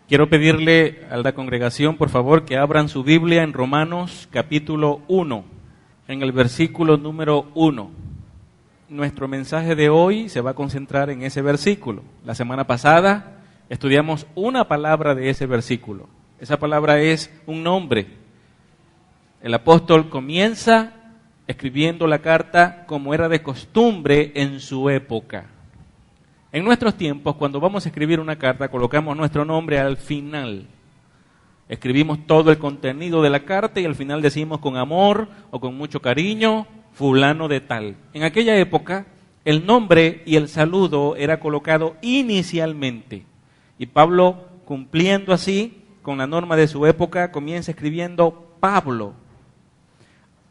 Quiero pedirle a la congregación, por favor, que abran su Biblia en Romanos capítulo 1, en el versículo número 1. Nuestro mensaje de hoy se va a concentrar en ese versículo. La semana pasada estudiamos una palabra de ese versículo. Esa palabra es un nombre. El apóstol comienza escribiendo la carta como era de costumbre en su época. En nuestros tiempos, cuando vamos a escribir una carta, colocamos nuestro nombre al final. Escribimos todo el contenido de la carta y al final decimos con amor o con mucho cariño, fulano de tal. En aquella época, el nombre y el saludo era colocado inicialmente. Y Pablo, cumpliendo así con la norma de su época, comienza escribiendo Pablo.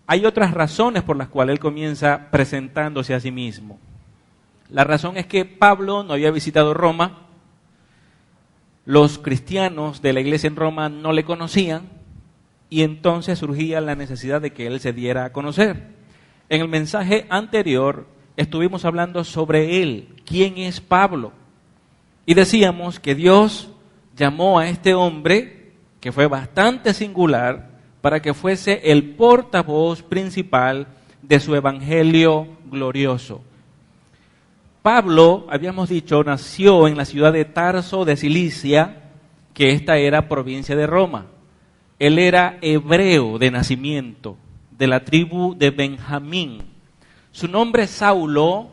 Hay otras razones por las cuales él comienza presentándose a sí mismo. La razón es que Pablo no había visitado Roma, los cristianos de la iglesia en Roma no le conocían y entonces surgía la necesidad de que él se diera a conocer. En el mensaje anterior estuvimos hablando sobre él, quién es Pablo, y decíamos que Dios llamó a este hombre, que fue bastante singular, para que fuese el portavoz principal de su evangelio glorioso. Pablo, habíamos dicho, nació en la ciudad de Tarso de Cilicia, que esta era provincia de Roma. Él era hebreo de nacimiento, de la tribu de Benjamín. Su nombre Saulo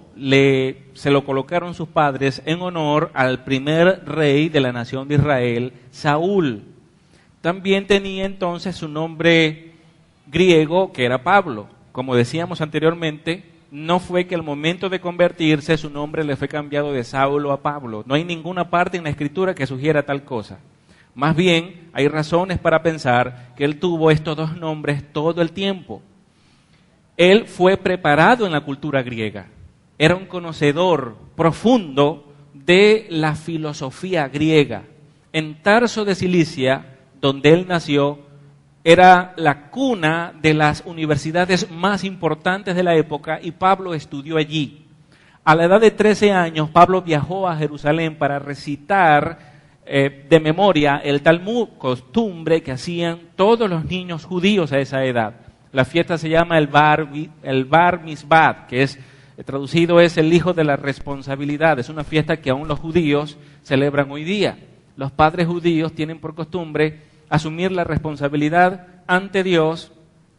se lo colocaron sus padres en honor al primer rey de la nación de Israel, Saúl. También tenía entonces su nombre griego, que era Pablo. Como decíamos anteriormente, no fue que al momento de convertirse su nombre le fue cambiado de Saulo a Pablo. No hay ninguna parte en la Escritura que sugiera tal cosa. Más bien, hay razones para pensar que él tuvo estos dos nombres todo el tiempo. Él fue preparado en la cultura griega. Era un conocedor profundo de la filosofía griega. En Tarso de Cilicia, donde él nació, era la cuna de las universidades más importantes de la época y Pablo estudió allí. A la edad de 13 años, Pablo viajó a Jerusalén para recitar de memoria el Talmud, costumbre que hacían todos los niños judíos a esa edad. La fiesta se llama el Bar Mitzvah, que es traducido es el hijo de la responsabilidad. Es una fiesta que aún los judíos celebran hoy día. Los padres judíos tienen por costumbre asumir la responsabilidad ante Dios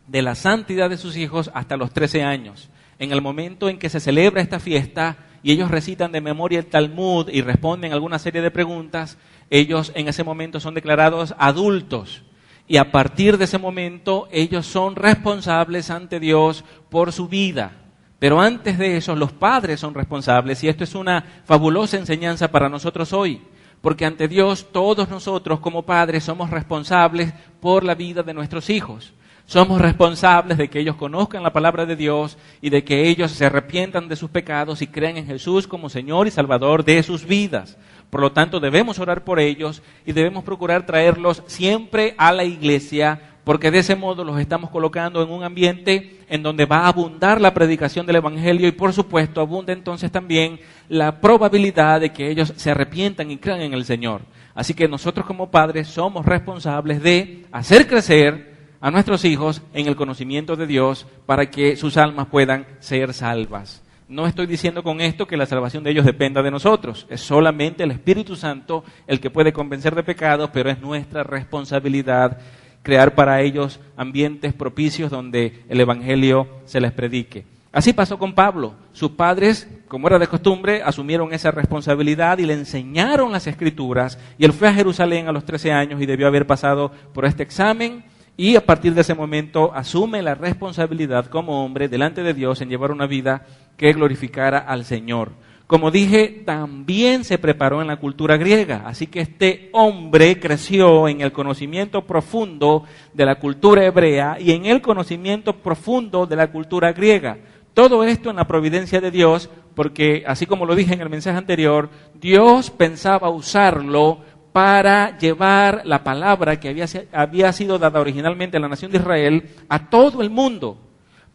de la santidad de sus hijos hasta los 13 años. En el momento en que se celebra esta fiesta y ellos recitan de memoria el Talmud y responden alguna serie de preguntas, ellos en ese momento son declarados adultos. Y a partir de ese momento ellos son responsables ante Dios por su vida. Pero antes de eso los padres son responsables y esto es una fabulosa enseñanza para nosotros hoy. Porque ante Dios todos nosotros como padres somos responsables por la vida de nuestros hijos. Somos responsables de que ellos conozcan la palabra de Dios y de que ellos se arrepientan de sus pecados y crean en Jesús como Señor y Salvador de sus vidas. Por lo tanto, debemos orar por ellos y debemos procurar traerlos siempre a la iglesia, porque de ese modo los estamos colocando en un ambiente en donde va a abundar la predicación del Evangelio y por supuesto abunda entonces también la probabilidad de que ellos se arrepientan y crean en el Señor. Así que nosotros como padres somos responsables de hacer crecer a nuestros hijos en el conocimiento de Dios para que sus almas puedan ser salvas. No estoy diciendo con esto que la salvación de ellos dependa de nosotros, es solamente el Espíritu Santo el que puede convencer de pecado, pero es nuestra responsabilidad crear para ellos ambientes propicios donde el Evangelio se les predique. Así pasó con Pablo. Sus padres, como era de costumbre, asumieron esa responsabilidad y le enseñaron las Escrituras. Y él fue a Jerusalén a los 13 años y debió haber pasado por este examen. Y a partir de ese momento asume la responsabilidad como hombre delante de Dios en llevar una vida que glorificara al Señor. Como dije, también se preparó en la cultura griega, así que este hombre creció en el conocimiento profundo de la cultura hebrea y en el conocimiento profundo de la cultura griega. Todo esto en la providencia de Dios, porque así como lo dije en el mensaje anterior, Dios pensaba usarlo para llevar la palabra que había sido dada originalmente a la nación de Israel a todo el mundo.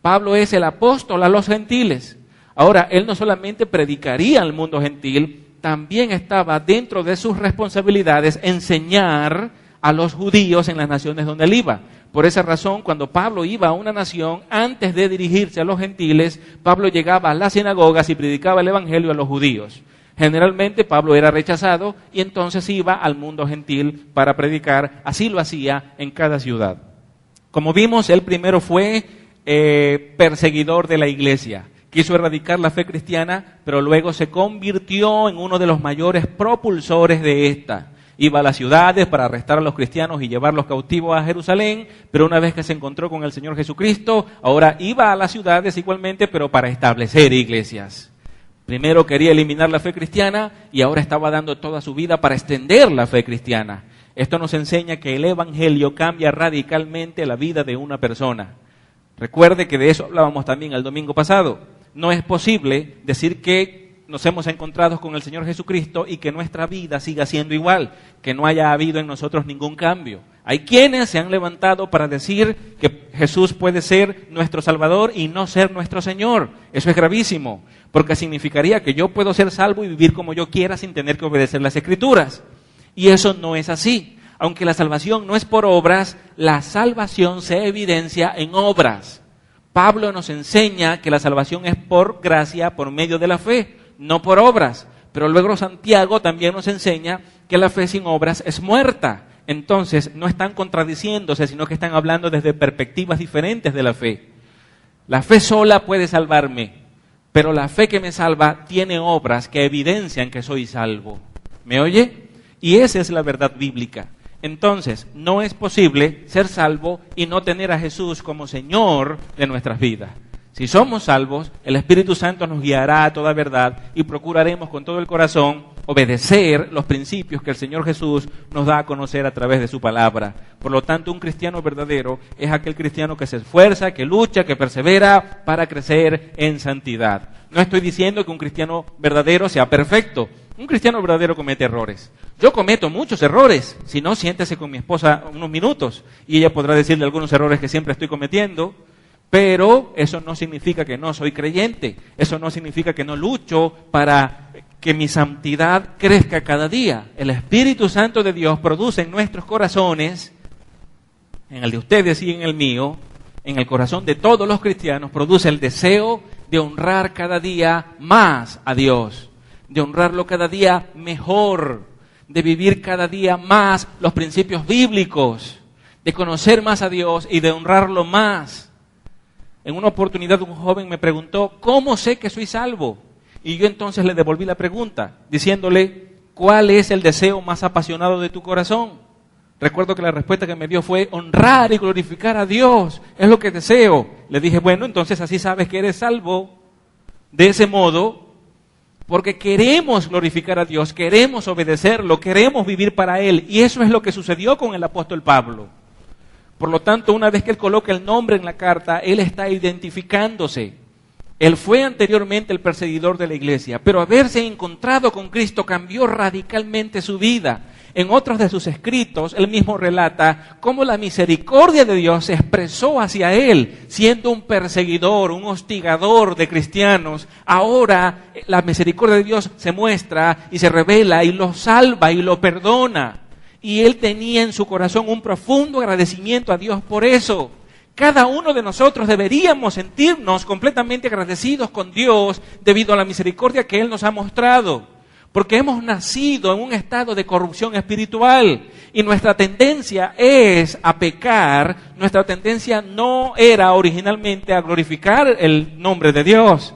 Pablo es el apóstol a los gentiles. Ahora, él no solamente predicaría al mundo gentil, también estaba dentro de sus responsabilidades enseñar a los judíos en las naciones donde él iba. Por esa razón, cuando Pablo iba a una nación, antes de dirigirse a los gentiles, Pablo llegaba a las sinagogas y predicaba el evangelio a los judíos. Generalmente Pablo era rechazado y entonces iba al mundo gentil para predicar. Así lo hacía en cada ciudad. Como vimos, él primero fue perseguidor de la iglesia. Quiso erradicar la fe cristiana, pero luego se convirtió en uno de los mayores propulsores de esta. Iba a las ciudades para arrestar a los cristianos y llevarlos cautivos a Jerusalén, pero una vez que se encontró con el Señor Jesucristo, ahora iba a las ciudades igualmente, pero para establecer iglesias. Primero quería eliminar la fe cristiana y ahora estaba dando toda su vida para extender la fe cristiana. Esto nos enseña que el evangelio cambia radicalmente la vida de una persona. Recuerde que de eso hablábamos también el domingo pasado. No es posible decir que nos hemos encontrado con el Señor Jesucristo y que nuestra vida siga siendo igual, que no haya habido en nosotros ningún cambio. Hay quienes se han levantado para decir que Jesús puede ser nuestro Salvador y no ser nuestro Señor. Eso es gravísimo, porque significaría que yo puedo ser salvo y vivir como yo quiera sin tener que obedecer las Escrituras. Y eso no es así. Aunque la salvación no es por obras, la salvación se evidencia en obras. Pablo nos enseña que la salvación es por gracia, por medio de la fe, no por obras. Pero luego Santiago también nos enseña que la fe sin obras es muerta. Entonces, no están contradiciéndose, sino que están hablando desde perspectivas diferentes de la fe. La fe sola puede salvarme, pero la fe que me salva tiene obras que evidencian que soy salvo. ¿Me oye? Y esa es la verdad bíblica. Entonces, no es posible ser salvo y no tener a Jesús como Señor de nuestras vidas. Si somos salvos, el Espíritu Santo nos guiará a toda verdad y procuraremos con todo el corazón obedecer los principios que el Señor Jesús nos da a conocer a través de su palabra. Por lo tanto, un cristiano verdadero es aquel cristiano que se esfuerza, que lucha, que persevera para crecer en santidad. No estoy diciendo que un cristiano verdadero sea perfecto. Un cristiano verdadero comete errores. Yo cometo muchos errores. Si no, siéntese con mi esposa unos minutos y ella podrá decirle algunos errores que siempre estoy cometiendo. Pero eso no significa que no soy creyente. Eso no significa que no lucho para que mi santidad crezca cada día. El Espíritu Santo de Dios produce en nuestros corazones, en el de ustedes y en el mío, en el corazón de todos los cristianos, produce el deseo de honrar cada día más a Dios, de honrarlo cada día mejor, de vivir cada día más los principios bíblicos, de conocer más a Dios y de honrarlo más. En una oportunidad un joven me preguntó, ¿cómo sé que soy salvo? Y yo entonces le devolví la pregunta, diciéndole, ¿cuál es el deseo más apasionado de tu corazón? Recuerdo que la respuesta que me dio fue, honrar y glorificar a Dios, es lo que deseo. Le dije, bueno, entonces así sabes que eres salvo. De ese modo, porque queremos glorificar a Dios, queremos obedecerlo, queremos vivir para Él. Y eso es lo que sucedió con el apóstol Pablo. Por lo tanto, una vez que él coloca el nombre en la carta, él está identificándose. Él fue anteriormente el perseguidor de la iglesia, pero haberse encontrado con Cristo cambió radicalmente su vida. En otros de sus escritos, él mismo relata cómo la misericordia de Dios se expresó hacia él, siendo un perseguidor, un hostigador de cristianos. Ahora la misericordia de Dios se muestra y se revela y lo salva y lo perdona. Y él tenía en su corazón un profundo agradecimiento a Dios por eso. Cada uno de nosotros deberíamos sentirnos completamente agradecidos con Dios debido a la misericordia que Él nos ha mostrado. Porque hemos nacido en un estado de corrupción espiritual y nuestra tendencia es a pecar. Nuestra tendencia no era originalmente a glorificar el nombre de Dios.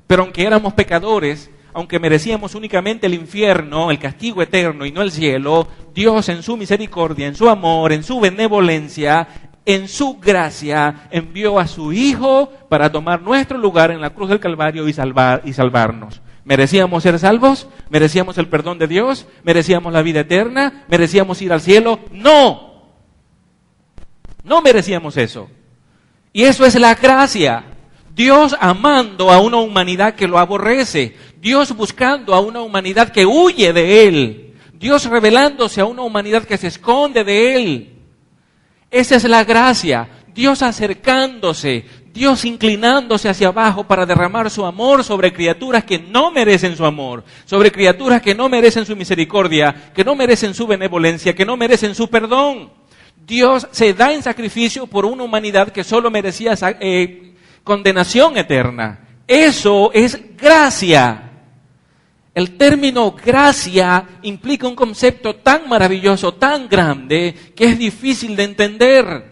Pero aunque éramos pecadores, aunque merecíamos únicamente el infierno, el castigo eterno y no el cielo, Dios en su misericordia, en su amor, en su benevolencia, en su gracia, envió a su Hijo para tomar nuestro lugar en la cruz del Calvario y salvarnos. ¿Merecíamos ser salvos? ¿Merecíamos el perdón de Dios? ¿Merecíamos la vida eterna? ¿Merecíamos ir al cielo? ¡No! No merecíamos eso. Y eso es la gracia. Dios amando a una humanidad que lo aborrece. Dios buscando a una humanidad que huye de Él. Dios revelándose a una humanidad que se esconde de Él. Esa es la gracia. Dios acercándose, Dios inclinándose hacia abajo para derramar su amor sobre criaturas que no merecen su amor, sobre criaturas que no merecen su misericordia, que no merecen su benevolencia, que no merecen su perdón. Dios se da en sacrificio por una humanidad que solo merecía condenación eterna. Eso es gracia. El término gracia implica un concepto tan maravilloso, tan grande, que es difícil de entender.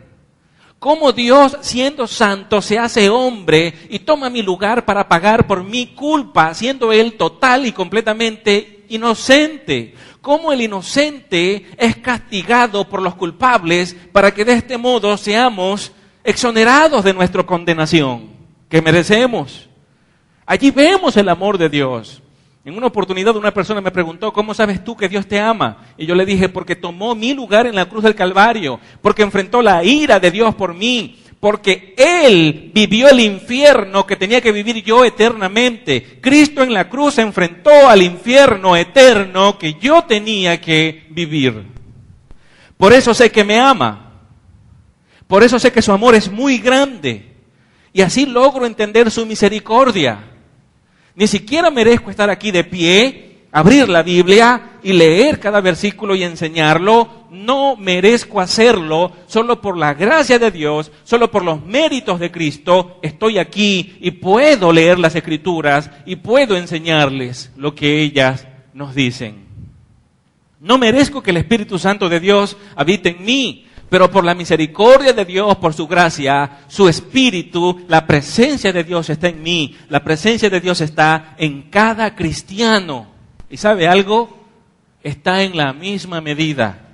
Cómo Dios, siendo santo, se hace hombre y toma mi lugar para pagar por mi culpa, siendo Él total y completamente inocente. Cómo el inocente es castigado por los culpables para que de este modo seamos exonerados de nuestra condenación que merecemos. Allí vemos el amor de Dios. En una oportunidad una persona me preguntó, ¿cómo sabes tú que Dios te ama? Y yo le dije, porque tomó mi lugar en la cruz del Calvario, porque enfrentó la ira de Dios por mí, porque Él vivió el infierno que tenía que vivir yo eternamente. Cristo en la cruz se enfrentó al infierno eterno que yo tenía que vivir. Por eso sé que me ama. Por eso sé que su amor es muy grande. Y así logro entender su misericordia. Ni siquiera merezco estar aquí de pie, abrir la Biblia y leer cada versículo y enseñarlo. No merezco hacerlo, solo por la gracia de Dios, solo por los méritos de Cristo, estoy aquí y puedo leer las Escrituras y puedo enseñarles lo que ellas nos dicen. No merezco que el Espíritu Santo de Dios habite en mí, pero por la misericordia de Dios, por su gracia, su Espíritu, la presencia de Dios está en mí. La presencia de Dios está en cada cristiano. ¿Y sabe algo? Está en la misma medida.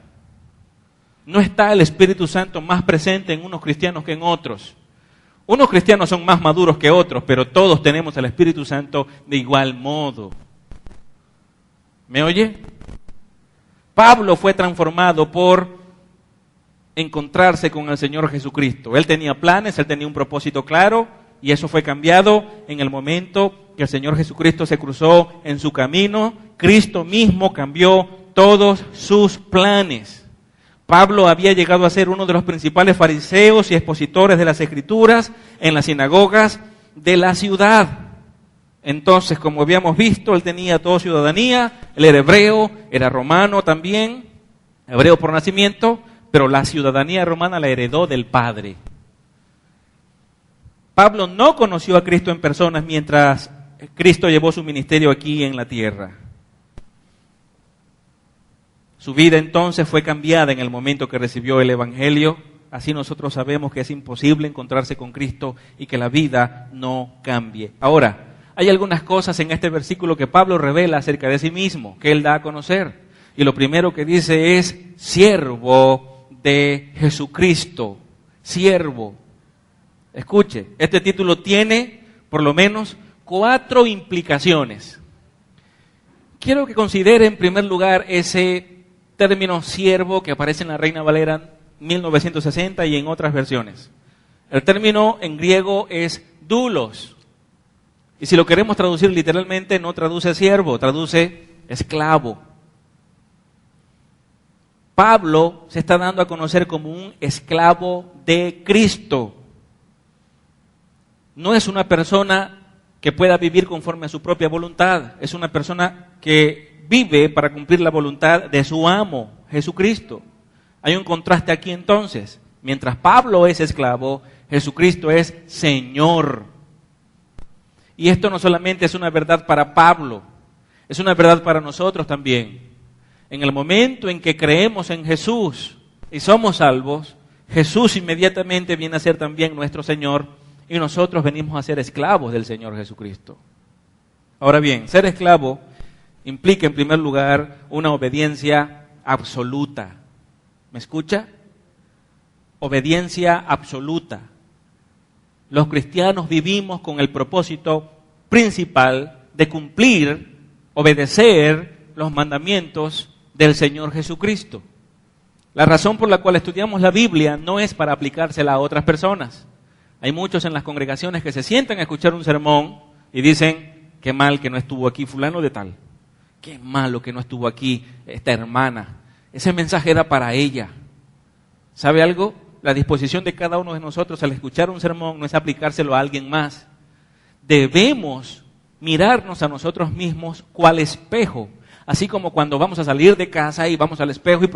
No está el Espíritu Santo más presente en unos cristianos que en otros. Unos cristianos son más maduros que otros, pero todos tenemos el Espíritu Santo de igual modo. ¿Me oye? Pablo fue transformado por encontrarse con el Señor Jesucristo. Él tenía planes, él tenía un propósito claro, y eso fue cambiado en el momento que el Señor Jesucristo se cruzó en su camino. Cristo mismo cambió todos sus planes. Pablo había llegado a ser uno de los principales fariseos y expositores de las Escrituras en las sinagogas de la ciudad. Entonces, como habíamos visto, él tenía toda ciudadanía, él era hebreo, era romano también, hebreo por nacimiento, pero la ciudadanía romana la heredó del Padre. Pablo no conoció a Cristo en persona mientras Cristo llevó su ministerio aquí en la tierra. Su vida entonces fue cambiada en el momento que recibió el Evangelio. Así nosotros sabemos que es imposible encontrarse con Cristo y que la vida no cambie. Ahora, hay algunas cosas en este versículo que Pablo revela acerca de sí mismo, que él da a conocer. Y lo primero que dice es, siervo de Jesucristo, siervo. Escuche, este título tiene por lo menos 4 implicaciones. Quiero que considere en primer lugar ese término siervo que aparece en la Reina Valera 1960 y en otras versiones. El término en griego es doulos. Y si lo queremos traducir literalmente, no traduce siervo, traduce esclavo. Pablo se está dando a conocer como un esclavo de Cristo. No es una persona que pueda vivir conforme a su propia voluntad. Es una persona que vive para cumplir la voluntad de su amo, Jesucristo. Hay un contraste aquí entonces. Mientras Pablo es esclavo, Jesucristo es Señor. Y esto no solamente es una verdad para Pablo, es una verdad para nosotros también. En el momento en que creemos en Jesús y somos salvos, Jesús inmediatamente viene a ser también nuestro Señor y nosotros venimos a ser esclavos del Señor Jesucristo. Ahora bien, ser esclavo implica en primer lugar una obediencia absoluta. ¿Me escucha? Obediencia absoluta. Los cristianos vivimos con el propósito principal de cumplir, obedecer los mandamientos del Señor Jesucristo. La razón por la cual estudiamos la Biblia no es para aplicársela a otras personas. Hay muchos en las congregaciones que se sientan a escuchar un sermón y dicen, qué mal que no estuvo aquí fulano de tal. Qué malo que no estuvo aquí esta hermana. Ese mensaje era para ella. ¿Sabe algo? la disposición de cada uno de nosotros al escuchar un sermón no es aplicárselo a alguien más. Debemos mirarnos a nosotros mismos cual espejo. Así como cuando vamos a salir de casa y vamos al espejo y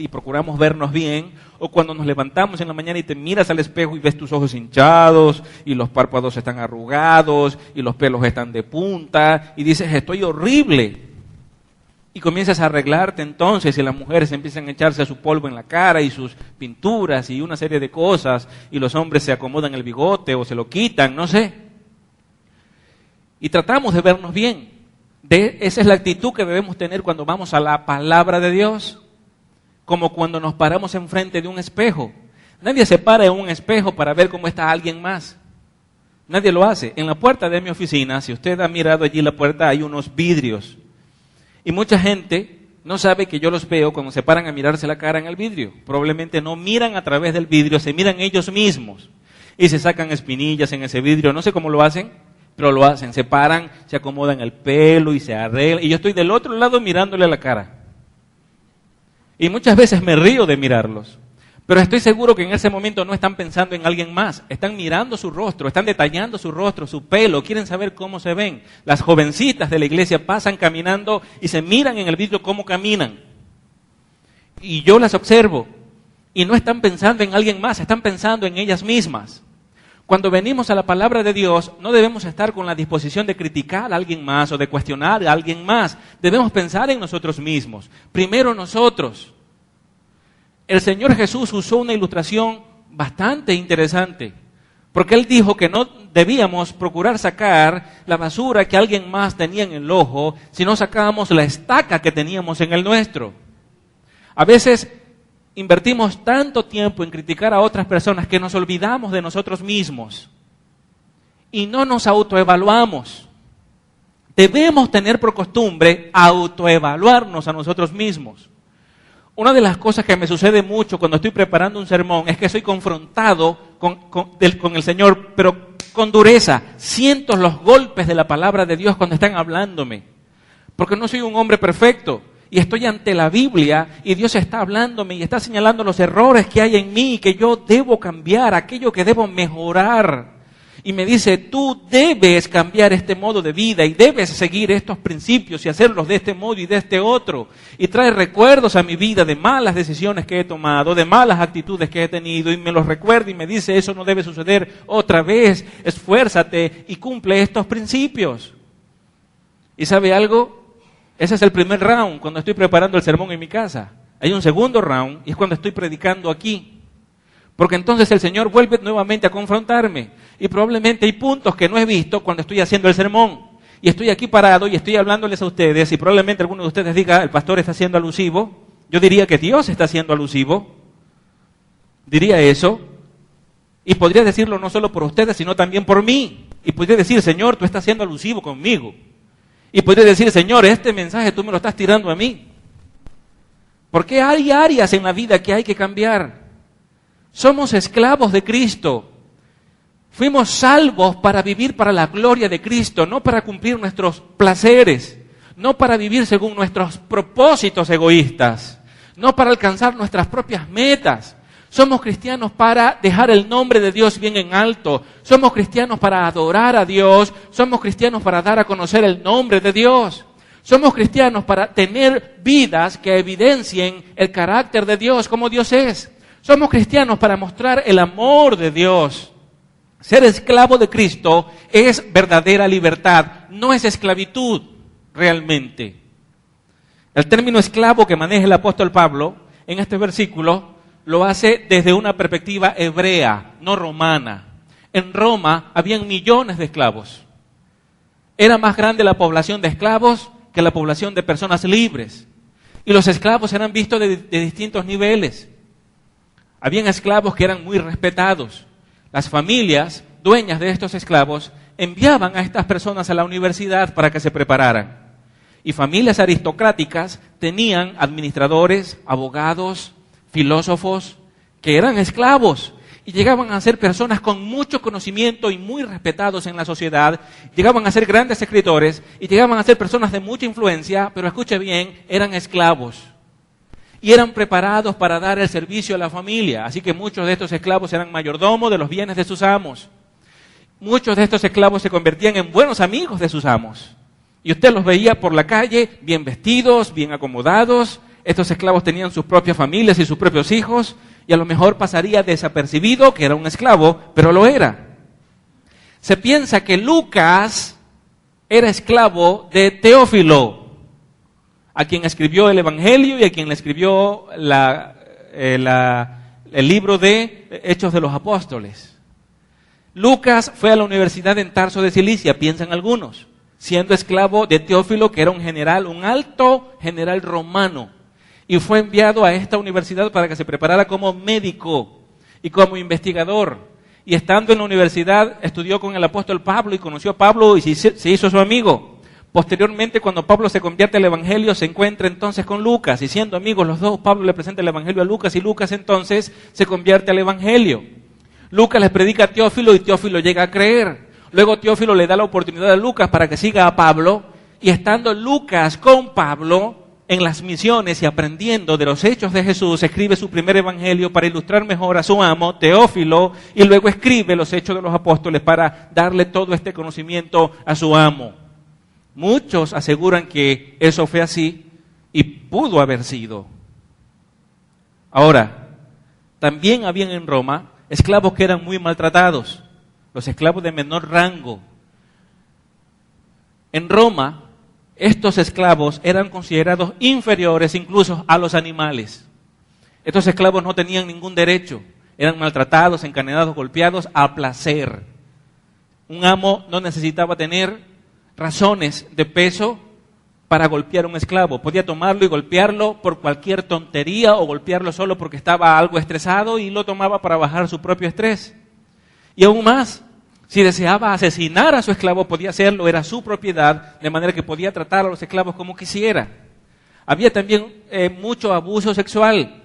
procuramos vernos bien, o cuando nos levantamos en la mañana y te miras al espejo y ves tus ojos hinchados, y los párpados están arrugados, y los pelos están de punta, y dices, estoy horrible. Y comienzas a arreglarte entonces, y las mujeres empiezan a echarse su polvo en la cara, y sus pinturas, y una serie de cosas, y los hombres se acomodan el bigote, o se lo quitan, no sé. Y tratamos de vernos bien. Esa es la actitud que debemos tener cuando vamos a la palabra de Dios, como cuando nos paramos enfrente de un espejo. Nadie se para en un espejo para ver cómo está alguien más. Nadie lo hace. En la puerta de mi oficina, si usted ha mirado allí la puerta, hay unos vidrios. Y mucha gente no sabe que yo los veo cuando se paran a mirarse la cara en el vidrio. Probablemente no miran a través del vidrio, se miran ellos mismos. Y se sacan espinillas en ese vidrio, no sé cómo lo hacen. Pero lo hacen, se paran, se acomodan el pelo y se arreglan. Y yo estoy del otro lado mirándole la cara. Y muchas veces me río de mirarlos. Pero estoy seguro que en ese momento no están pensando en alguien más. Están mirando su rostro, están detallando su rostro, su pelo, quieren saber cómo se ven. Las jovencitas de la iglesia pasan caminando y se miran en el vidrio cómo caminan. Y yo las observo. Y no están pensando en alguien más, están pensando en ellas mismas. Cuando venimos a la palabra de Dios, no debemos estar con la disposición de criticar a alguien más o de cuestionar a alguien más. Debemos pensar en nosotros mismos. Primero nosotros. El Señor Jesús usó una ilustración bastante interesante, porque Él dijo que no debíamos procurar sacar la basura que alguien más tenía en el ojo, sino sacábamos la estaca que teníamos en el nuestro. A veces invertimos tanto tiempo en criticar a otras personas que nos olvidamos de nosotros mismos y no nos autoevaluamos. Debemos tener por costumbre autoevaluarnos a nosotros mismos. Una de las cosas que me sucede mucho cuando estoy preparando un sermón es que soy confrontado con el Señor, pero con dureza. Siento los golpes de la palabra de Dios cuando están hablándome, porque no soy un hombre perfecto. Y estoy ante la Biblia y Dios está hablándome y está señalando los errores que hay en mí y que yo debo cambiar, aquello que debo mejorar. Y me dice, tú debes cambiar este modo de vida y debes seguir estos principios y hacerlos de este modo y de este otro. Y trae recuerdos a mi vida de malas decisiones que he tomado, de malas actitudes que he tenido y me los recuerda y me dice, eso no debe suceder otra vez, esfuérzate y cumple estos principios. ¿Y sabe algo? Ese es el primer round cuando estoy preparando el sermón en mi casa. Hay un segundo round y es cuando estoy predicando aquí. Porque entonces el Señor vuelve nuevamente a confrontarme. Y probablemente hay puntos que no he visto cuando estoy haciendo el sermón. Y estoy aquí parado y estoy hablándoles a ustedes y probablemente alguno de ustedes diga, el pastor está siendo alusivo. Yo diría que Dios está siendo alusivo. Diría eso. Y podría decirlo no solo por ustedes, sino también por mí. Y podría decir, Señor, tú estás siendo alusivo conmigo. Y podría decir, Señor, este mensaje tú me lo estás tirando a mí. Porque hay áreas en la vida que hay que cambiar. Somos esclavos de Cristo. Fuimos salvos para vivir para la gloria de Cristo, no para cumplir nuestros placeres, no para vivir según nuestros propósitos egoístas, no para alcanzar nuestras propias metas. Somos cristianos para dejar el nombre de Dios bien en alto. Somos cristianos para adorar a Dios. Somos cristianos para dar a conocer el nombre de Dios. Somos cristianos para tener vidas que evidencien el carácter de Dios, como Dios es. Somos cristianos para mostrar el amor de Dios. Ser esclavo de Cristo es verdadera libertad, no es esclavitud realmente. El término esclavo que maneja el apóstol Pablo en este versículo lo hace desde una perspectiva hebrea, no romana. En Roma habían millones de esclavos. Era más grande la población de esclavos que la población de personas libres. Y los esclavos eran vistos de distintos niveles. Habían esclavos que eran muy respetados. Las familias dueñas de estos esclavos enviaban a estas personas a la universidad para que se prepararan. Y familias aristocráticas tenían administradores, abogados, filósofos que eran esclavos y llegaban a ser personas con mucho conocimiento y muy respetados en la sociedad, llegaban a ser grandes escritores y llegaban a ser personas de mucha influencia, pero escuche bien, eran esclavos. y eran preparados para dar el servicio a la familia. Así que muchos de estos esclavos eran mayordomos de los bienes de sus amos. Muchos de estos esclavos se convertían en buenos amigos de sus amos. Y usted los veía por la calle, bien vestidos, bien acomodados. Estos esclavos tenían sus propias familias y sus propios hijos, y a lo mejor pasaría desapercibido que era un esclavo, pero lo era. Se piensa que Lucas era esclavo de Teófilo, a quien escribió el Evangelio y a quien le escribió el libro de Hechos de los Apóstoles. Lucas fue a la universidad en Tarso de Cilicia, piensan algunos, siendo esclavo de Teófilo, que era un general, un alto general romano, y fue enviado a esta universidad para que se preparara como médico y como investigador. Y estando en la universidad, estudió con el apóstol Pablo y conoció a Pablo y se hizo su amigo. Posteriormente, cuando Pablo se convierte al Evangelio, se encuentra entonces con Lucas, y siendo amigos los dos, Pablo le presenta el Evangelio a Lucas, y Lucas entonces se convierte al Evangelio. Lucas les predica a Teófilo y Teófilo llega a creer. Luego Teófilo le da la oportunidad a Lucas para que siga a Pablo, y estando Lucas con Pablo en las misiones y aprendiendo de los hechos de Jesús, escribe su primer evangelio para ilustrar mejor a su amo, Teófilo, y luego escribe los hechos de los apóstoles para darle todo este conocimiento a su amo. Muchos aseguran que eso fue así y pudo haber sido. Ahora, también habían en Roma esclavos que eran muy maltratados, los esclavos de menor rango. En Roma, estos esclavos eran considerados inferiores incluso a los animales. Estos esclavos no tenían ningún derecho, eran maltratados, encadenados, golpeados a placer. Un amo no necesitaba tener razones de peso para golpear a un esclavo. Podía tomarlo y golpearlo por cualquier tontería o golpearlo solo porque estaba algo estresado y lo tomaba para bajar su propio estrés. Y aún más, si deseaba asesinar a su esclavo, podía hacerlo, era su propiedad, de manera que podía tratar a los esclavos como quisiera. Había también mucho abuso sexual,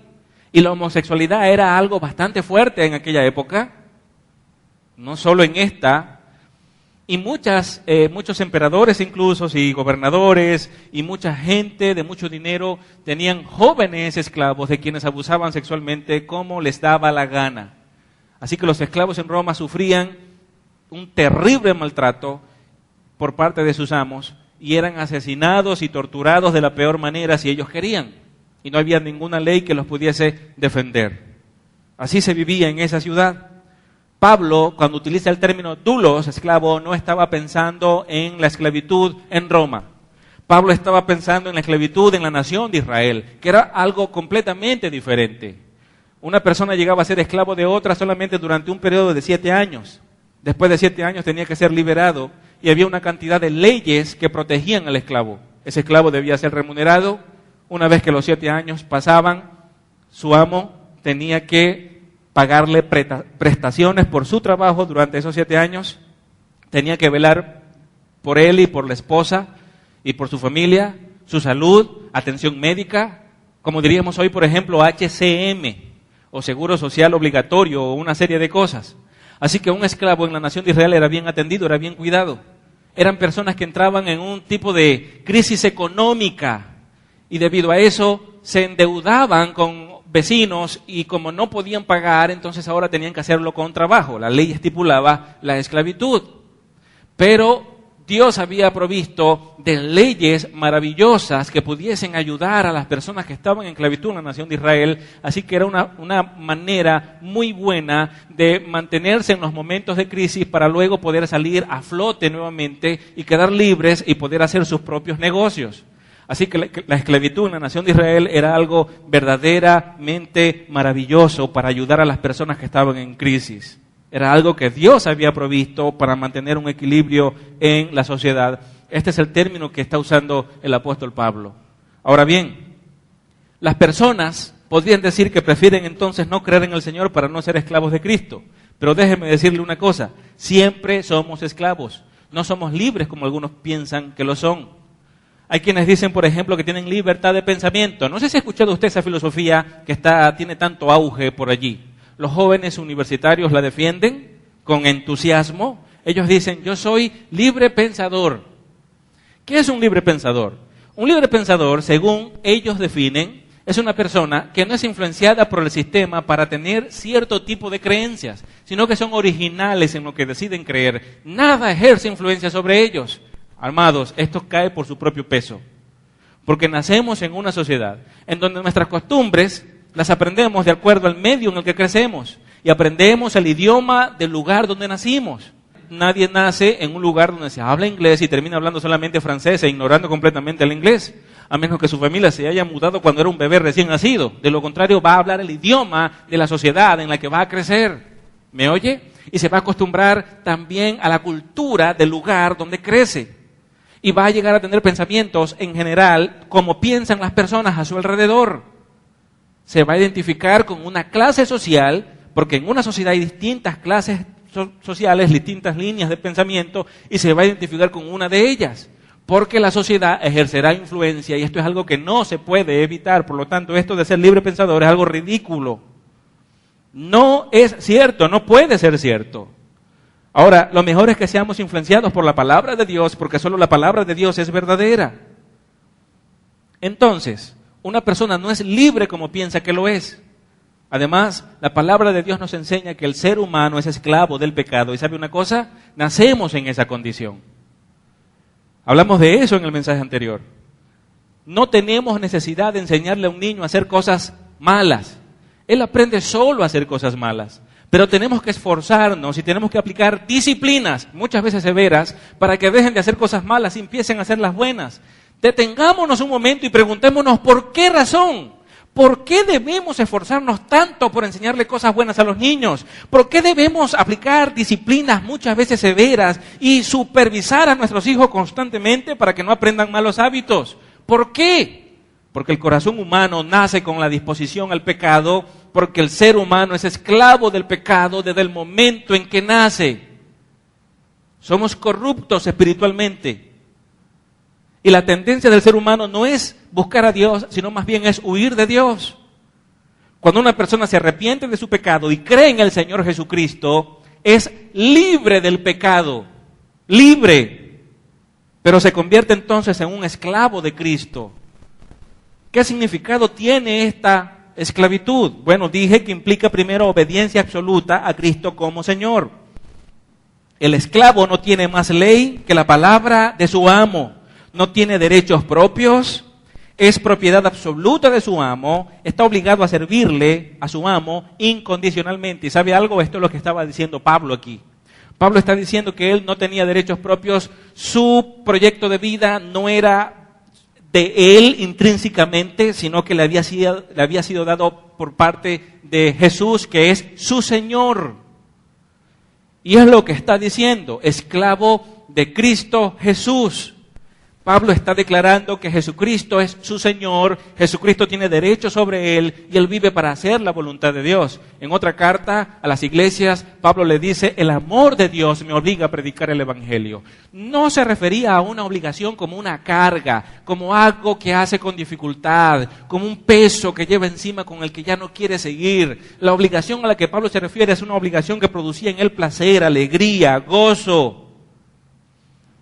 y la homosexualidad era algo bastante fuerte en aquella época, no solo en esta, y muchos emperadores incluso, y gobernadores, y mucha gente de mucho dinero, tenían jóvenes esclavos de quienes abusaban sexualmente como les daba la gana. Así que los esclavos en Roma sufrían un terrible maltrato por parte de sus amos y eran asesinados y torturados de la peor manera si ellos querían. Y no había ninguna ley que los pudiese defender. Así se vivía en esa ciudad. Pablo, cuando utiliza el término doulos, esclavo, no estaba pensando en la esclavitud en Roma. Pablo estaba pensando en la esclavitud en la nación de Israel, que era algo completamente diferente. Una persona llegaba a ser esclavo de otra solamente durante un periodo de 7 años. Después de 7 años tenía que ser liberado y había una cantidad de leyes que protegían al esclavo. Ese esclavo debía ser remunerado. Una vez que los 7 años pasaban, su amo tenía que pagarle prestaciones por su trabajo durante esos 7 años. Tenía que velar por él y por la esposa y por su familia, su salud, atención médica, como diríamos hoy, por ejemplo, HCM o Seguro Social Obligatorio o una serie de cosas. Así que un esclavo en la nación de Israel era bien atendido, era bien cuidado. Eran personas que entraban en un tipo de crisis económica y debido a eso se endeudaban con vecinos y como no podían pagar, entonces ahora tenían que hacerlo con trabajo. La ley estipulaba la esclavitud. Pero Dios había provisto de leyes maravillosas que pudiesen ayudar a las personas que estaban en esclavitud en la nación de Israel, así que era una manera muy buena de mantenerse en los momentos de crisis para luego poder salir a flote nuevamente y quedar libres y poder hacer sus propios negocios. Así que la esclavitud en la nación de Israel era algo verdaderamente maravilloso para ayudar a las personas que estaban en crisis. Era algo que Dios había provisto para mantener un equilibrio en la sociedad. Este es el término que está usando el apóstol Pablo. Ahora bien, las personas podrían decir que prefieren entonces no creer en el Señor para no ser esclavos de Cristo. Pero déjeme decirle una cosa, siempre somos esclavos. No somos libres como algunos piensan que lo son. Hay quienes dicen, por ejemplo, que tienen libertad de pensamiento. No sé si ha escuchado usted esa filosofía que tiene tanto auge por allí. Los jóvenes universitarios la defienden con entusiasmo. Ellos dicen, yo soy libre pensador. ¿Qué es un libre pensador? Un libre pensador, según ellos definen, es una persona que no es influenciada por el sistema para tener cierto tipo de creencias, sino que son originales en lo que deciden creer. Nada ejerce influencia sobre ellos. Amados, esto cae por su propio peso, porque nacemos en una sociedad en donde nuestras costumbres las aprendemos de acuerdo al medio en el que crecemos y aprendemos el idioma del lugar donde nacimos. Nadie nace en un lugar donde se habla inglés y termina hablando solamente francés e ignorando completamente el inglés, a menos que su familia se haya mudado cuando era un bebé recién nacido. De lo contrario, va a hablar el idioma de la sociedad en la que va a crecer. ¿Me oye? Y se va a acostumbrar también a la cultura del lugar donde crece. Y va a llegar a tener pensamientos en general como piensan las personas a su alrededor. Se va a identificar con una clase social, porque en una sociedad hay distintas clases sociales, distintas líneas de pensamiento, y se va a identificar con una de ellas, porque la sociedad ejercerá influencia, y esto es algo que no se puede evitar. Por lo tanto, esto de ser libre pensador es algo ridículo. No es cierto, no puede ser cierto. Ahora, lo mejor es que seamos influenciados por la palabra de Dios, porque solo la palabra de Dios es verdadera. Entonces, una persona no es libre como piensa que lo es. Además, la palabra de Dios nos enseña que el ser humano es esclavo del pecado. ¿Y sabe una cosa? Nacemos en esa condición. Hablamos de eso en el mensaje anterior. No tenemos necesidad de enseñarle a un niño a hacer cosas malas. Él aprende solo a hacer cosas malas. Pero tenemos que esforzarnos y tenemos que aplicar disciplinas, muchas veces severas, para que dejen de hacer cosas malas y empiecen a hacer las buenas. Detengámonos un momento y preguntémonos ¿por qué razón? ¿Por qué debemos esforzarnos tanto por enseñarle cosas buenas a los niños? ¿Por qué debemos aplicar disciplinas muchas veces severas y supervisar a nuestros hijos constantemente para que no aprendan malos hábitos? ¿Por qué? Porque el corazón humano nace con la disposición al pecado, porque el ser humano es esclavo del pecado desde el momento en que nace. Somos corruptos espiritualmente. Y la tendencia del ser humano no es buscar a Dios, sino más bien es huir de Dios. Cuando una persona se arrepiente de su pecado y cree en el Señor Jesucristo, es libre del pecado, libre, pero se convierte entonces en un esclavo de Cristo. ¿Qué significado tiene esta esclavitud? Bueno, dije que implica primero obediencia absoluta a Cristo como Señor. El esclavo no tiene más ley que la palabra de su amo, no tiene derechos propios, es propiedad absoluta de su amo, está obligado a servirle a su amo incondicionalmente. ¿Y sabe algo? Esto es lo que estaba diciendo Pablo aquí. Pablo está diciendo que él no tenía derechos propios, su proyecto de vida no era de él intrínsecamente, sino que le había sido dado por parte de Jesús, que es su Señor. Y es lo que está diciendo, esclavo de Cristo Jesús. Pablo está declarando que Jesucristo es su Señor, Jesucristo tiene derecho sobre él y él vive para hacer la voluntad de Dios. En otra carta a las iglesias, Pablo le dice, el amor de Dios me obliga a predicar el Evangelio. No se refería a una obligación como una carga, como algo que hace con dificultad, como un peso que lleva encima con el que ya no quiere seguir. La obligación a la que Pablo se refiere es una obligación que producía en él placer, alegría, gozo.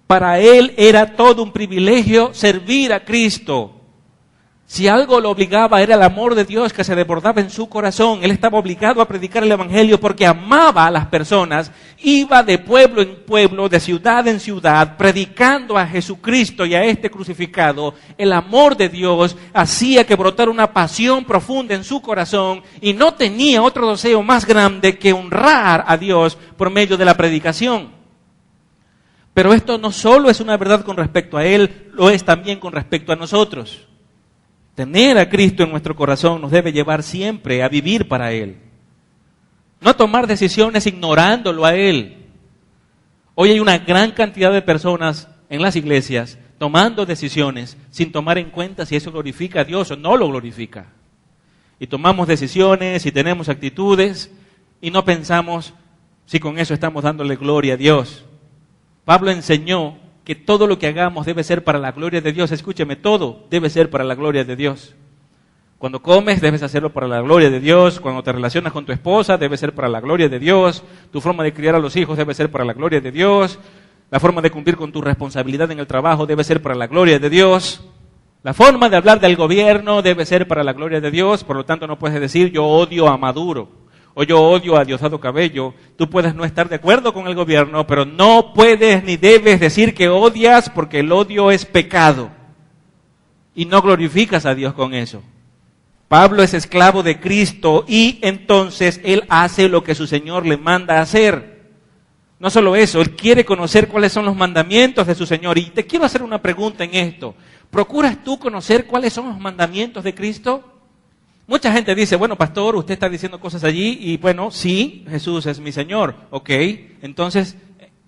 Para él era todo un privilegio servir a Cristo. Si algo lo obligaba era el amor de Dios que se desbordaba en su corazón. Él estaba obligado a predicar el Evangelio porque amaba a las personas. Iba de pueblo en pueblo, de ciudad en ciudad, predicando a Jesucristo y a este crucificado. El amor de Dios hacía que brotara una pasión profunda en su corazón y no tenía otro deseo más grande que honrar a Dios por medio de la predicación. Pero esto no solo es una verdad con respecto a Él, lo es también con respecto a nosotros. Tener a Cristo en nuestro corazón nos debe llevar siempre a vivir para Él. No tomar decisiones ignorándolo a Él. Hoy hay una gran cantidad de personas en las iglesias tomando decisiones sin tomar en cuenta si eso glorifica a Dios o no lo glorifica. Y tomamos decisiones y tenemos actitudes y no pensamos si con eso estamos dándole gloria a Dios. Pablo enseñó que todo lo que hagamos debe ser para la gloria de Dios. Escúcheme, todo debe ser para la gloria de Dios. Cuando comes, debes hacerlo para la gloria de Dios. Cuando te relacionas con tu esposa, debe ser para la gloria de Dios. Tu forma de criar a los hijos debe ser para la gloria de Dios. La forma de cumplir con tu responsabilidad en el trabajo debe ser para la gloria de Dios. La forma de hablar del gobierno debe ser para la gloria de Dios, por lo tanto no puedes decir yo odio a Maduro o yo odio a Diosdado Cabello. Tú puedes no estar de acuerdo con el gobierno, pero no puedes ni debes decir que odias, porque el odio es pecado y no glorificas a Dios con eso. Pablo es esclavo de Cristo y entonces él hace lo que su Señor le manda hacer. No solo eso, él quiere conocer cuáles son los mandamientos de su Señor. Y te quiero hacer una pregunta en esto. ¿Procuras tú conocer cuáles son los mandamientos de Cristo? Mucha gente dice, bueno, pastor, usted está diciendo cosas allí y bueno, sí, Jesús es mi Señor. Ok, entonces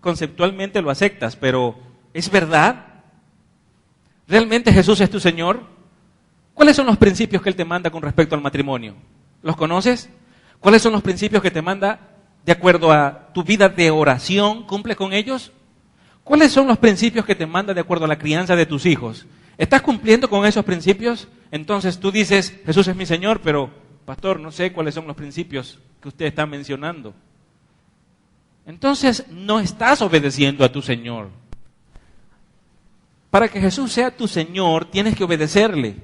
conceptualmente lo aceptas, pero ¿es verdad? ¿Realmente Jesús es tu Señor? ¿Cuáles son los principios que Él te manda con respecto al matrimonio? ¿Los conoces? ¿Cuáles son los principios que te manda de acuerdo a tu vida de oración? ¿Cumple con ellos? ¿Cuáles son los principios que te manda de acuerdo a la crianza de tus hijos? ¿Estás cumpliendo con esos principios? Entonces tú dices, Jesús es mi Señor, pero pastor, no sé cuáles son los principios que usted está mencionando. Entonces no estás obedeciendo a tu Señor. Para que Jesús sea tu Señor, tienes que obedecerle.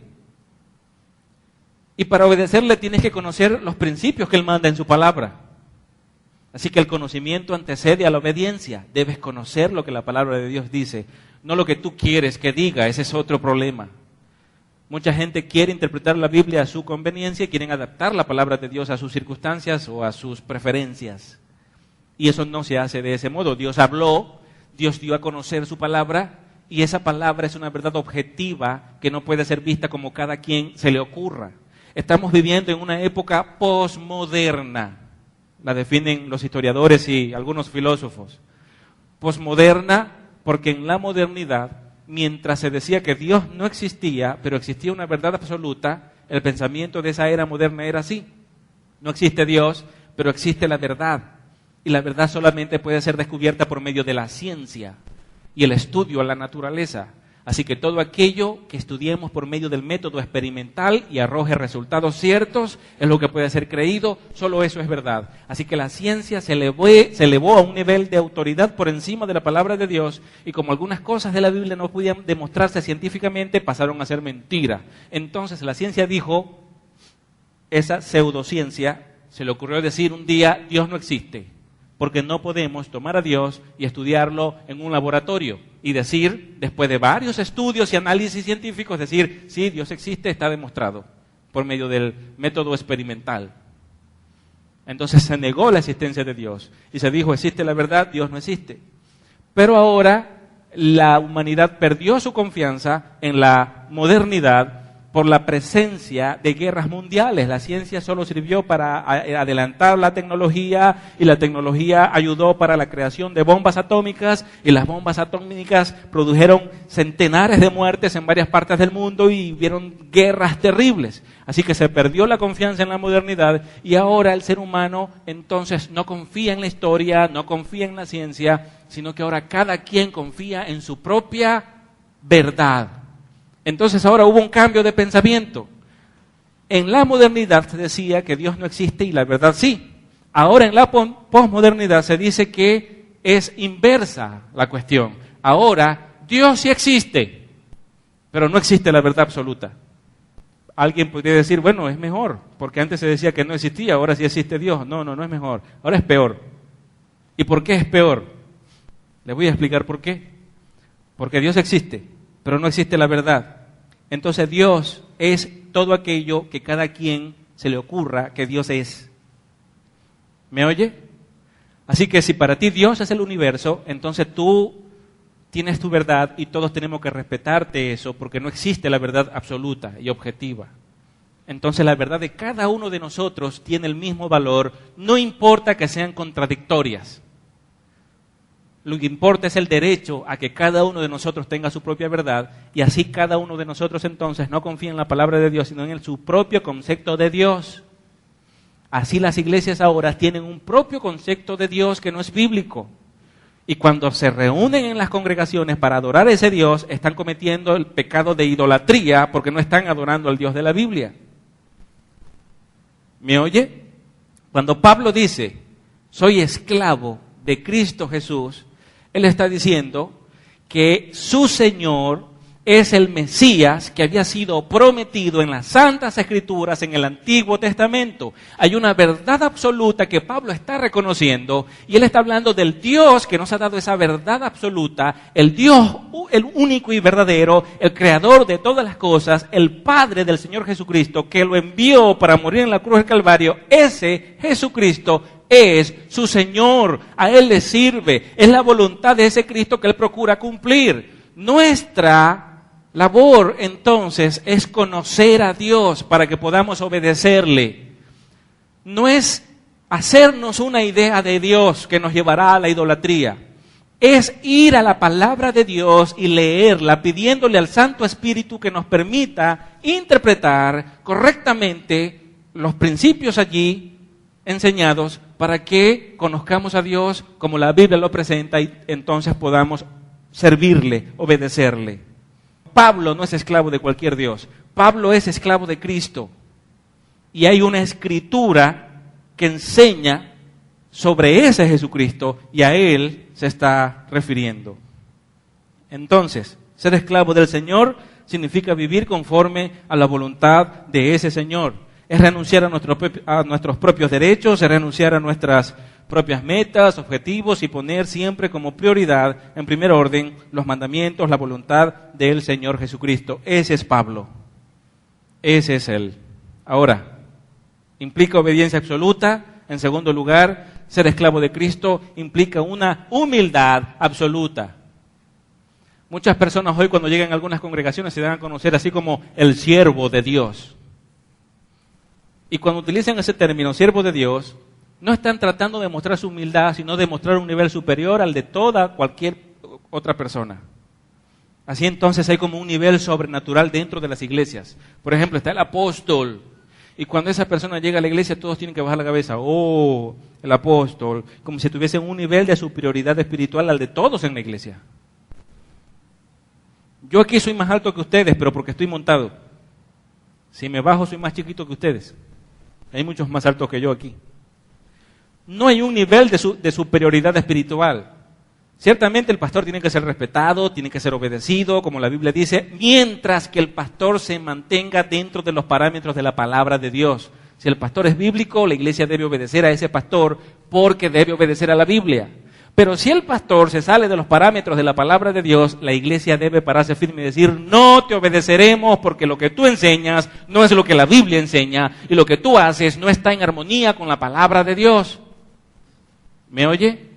Y para obedecerle tienes que conocer los principios que Él manda en su palabra. Así que el conocimiento antecede a la obediencia. Debes conocer lo que la palabra de Dios dice, no lo que tú quieres que diga. Ese es otro problema. Mucha gente quiere interpretar la Biblia a su conveniencia y quieren adaptar la palabra de Dios a sus circunstancias o a sus preferencias. Y eso no se hace de ese modo. Dios habló, Dios dio a conocer su palabra y esa palabra es una verdad objetiva que no puede ser vista como cada quien se le ocurra. Estamos viviendo en una época posmoderna. La definen los historiadores y algunos filósofos. Posmoderna porque en la modernidad, mientras se decía que Dios no existía, pero existía una verdad absoluta, el pensamiento de esa era moderna era así. No existe Dios, pero existe la verdad. Y la verdad solamente puede ser descubierta por medio de la ciencia y el estudio a la naturaleza. Así que todo aquello que estudiemos por medio del método experimental y arroje resultados ciertos es lo que puede ser creído, solo eso es verdad. Así que la ciencia se elevó a un nivel de autoridad por encima de la palabra de Dios y como algunas cosas de la Biblia no podían demostrarse científicamente, pasaron a ser mentira. Entonces la ciencia dijo, esa pseudociencia, se le ocurrió decir un día, Dios no existe. Porque no podemos tomar a Dios y estudiarlo en un laboratorio y decir, después de varios estudios y análisis científicos, decir, sí, Dios existe, está demostrado por medio del método experimental. Entonces se negó la existencia de Dios y se dijo, existe la verdad, Dios no existe. Pero ahora la humanidad perdió su confianza en la modernidad por la presencia de guerras mundiales. La ciencia solo sirvió para adelantar la tecnología y la tecnología ayudó para la creación de bombas atómicas y las bombas atómicas produjeron centenares de muertes en varias partes del mundo y hubieron guerras terribles. Así que se perdió la confianza en la modernidad y ahora el ser humano entonces no confía en la historia, no confía en la ciencia, sino que ahora cada quien confía en su propia verdad. Entonces ahora hubo un cambio de pensamiento. En la modernidad se decía que Dios no existe y la verdad sí. Ahora en la posmodernidad se dice que es inversa la cuestión. Ahora Dios sí existe, pero no existe la verdad absoluta. Alguien podría decir, bueno, es mejor, porque antes se decía que no existía, ahora sí existe Dios. No es mejor, ahora es peor. ¿Y por qué es peor? Les voy a explicar por qué. Porque Dios existe, pero no existe la verdad. Entonces Dios es todo aquello que cada quien se le ocurra que Dios es. ¿Me oye? Así que si para ti Dios es el universo, entonces tú tienes tu verdad y todos tenemos que respetarte eso porque no existe la verdad absoluta y objetiva. Entonces la verdad de cada uno de nosotros tiene el mismo valor, no importa que sean contradictorias. Lo que importa es el derecho a que cada uno de nosotros tenga su propia verdad y así cada uno de nosotros entonces no confía en la palabra de Dios, sino en su propio concepto de Dios. Así las iglesias ahora tienen un propio concepto de Dios que no es bíblico. Y cuando se reúnen en las congregaciones para adorar a ese Dios, están cometiendo el pecado de idolatría porque no están adorando al Dios de la Biblia. ¿Me oye? Cuando Pablo dice, soy esclavo de Cristo Jesús, él está diciendo que su Señor es el Mesías que había sido prometido en las Santas Escrituras en el Antiguo Testamento. Hay una verdad absoluta que Pablo está reconociendo y él está hablando del Dios que nos ha dado esa verdad absoluta, el Dios, el único y verdadero, el creador de todas las cosas, el Padre del Señor Jesucristo que lo envió para morir en la cruz del Calvario. Ese Jesucristo es su Señor, a Él le sirve, es la voluntad de ese Cristo que Él procura cumplir. Nuestra labor, entonces, es conocer a Dios para que podamos obedecerle. No es hacernos una idea de Dios que nos llevará a la idolatría. Es ir a la palabra de Dios y leerla, pidiéndole al Santo Espíritu que nos permita interpretar correctamente los principios allí enseñados para que conozcamos a Dios como la Biblia lo presenta y entonces podamos servirle, obedecerle. Pablo no es esclavo de cualquier Dios. Pablo es esclavo de Cristo. Y hay una escritura que enseña sobre ese Jesucristo y a Él se está refiriendo. Entonces, ser esclavo del Señor significa vivir conforme a la voluntad de ese Señor. Es renunciar a nuestros propios derechos, es renunciar a nuestras propias metas, objetivos y poner siempre como prioridad, en primer orden, los mandamientos, la voluntad del Señor Jesucristo. Ese es Pablo. Ese es Él. Ahora, implica obediencia absoluta. En segundo lugar, ser esclavo de Cristo implica una humildad absoluta. Muchas personas hoy cuando llegan a algunas congregaciones se dan a conocer así como el siervo de Dios. Y cuando utilizan ese término, siervo de Dios, no están tratando de mostrar su humildad, sino de mostrar un nivel superior al de cualquier otra persona. Así entonces hay como un nivel sobrenatural dentro de las iglesias. Por ejemplo, está el apóstol. Y cuando esa persona llega a la iglesia, todos tienen que bajar la cabeza. ¡Oh, el apóstol! Como si tuviesen un nivel de superioridad espiritual al de todos en la iglesia. Yo aquí soy más alto que ustedes, pero porque estoy montado. Si me bajo, soy más chiquito que ustedes. Hay muchos más altos que yo aquí. No hay un nivel de superioridad espiritual. Ciertamente el pastor tiene que ser respetado, tiene que ser obedecido, como la Biblia dice, mientras que el pastor se mantenga dentro de los parámetros de la palabra de Dios. Si el pastor es bíblico, la iglesia debe obedecer a ese pastor porque debe obedecer a la Biblia. Pero si el pastor se sale de los parámetros de la palabra de Dios, la iglesia debe pararse firme y decir, no te obedeceremos porque lo que tú enseñas no es lo que la Biblia enseña y lo que tú haces no está en armonía con la palabra de Dios. ¿Me oye?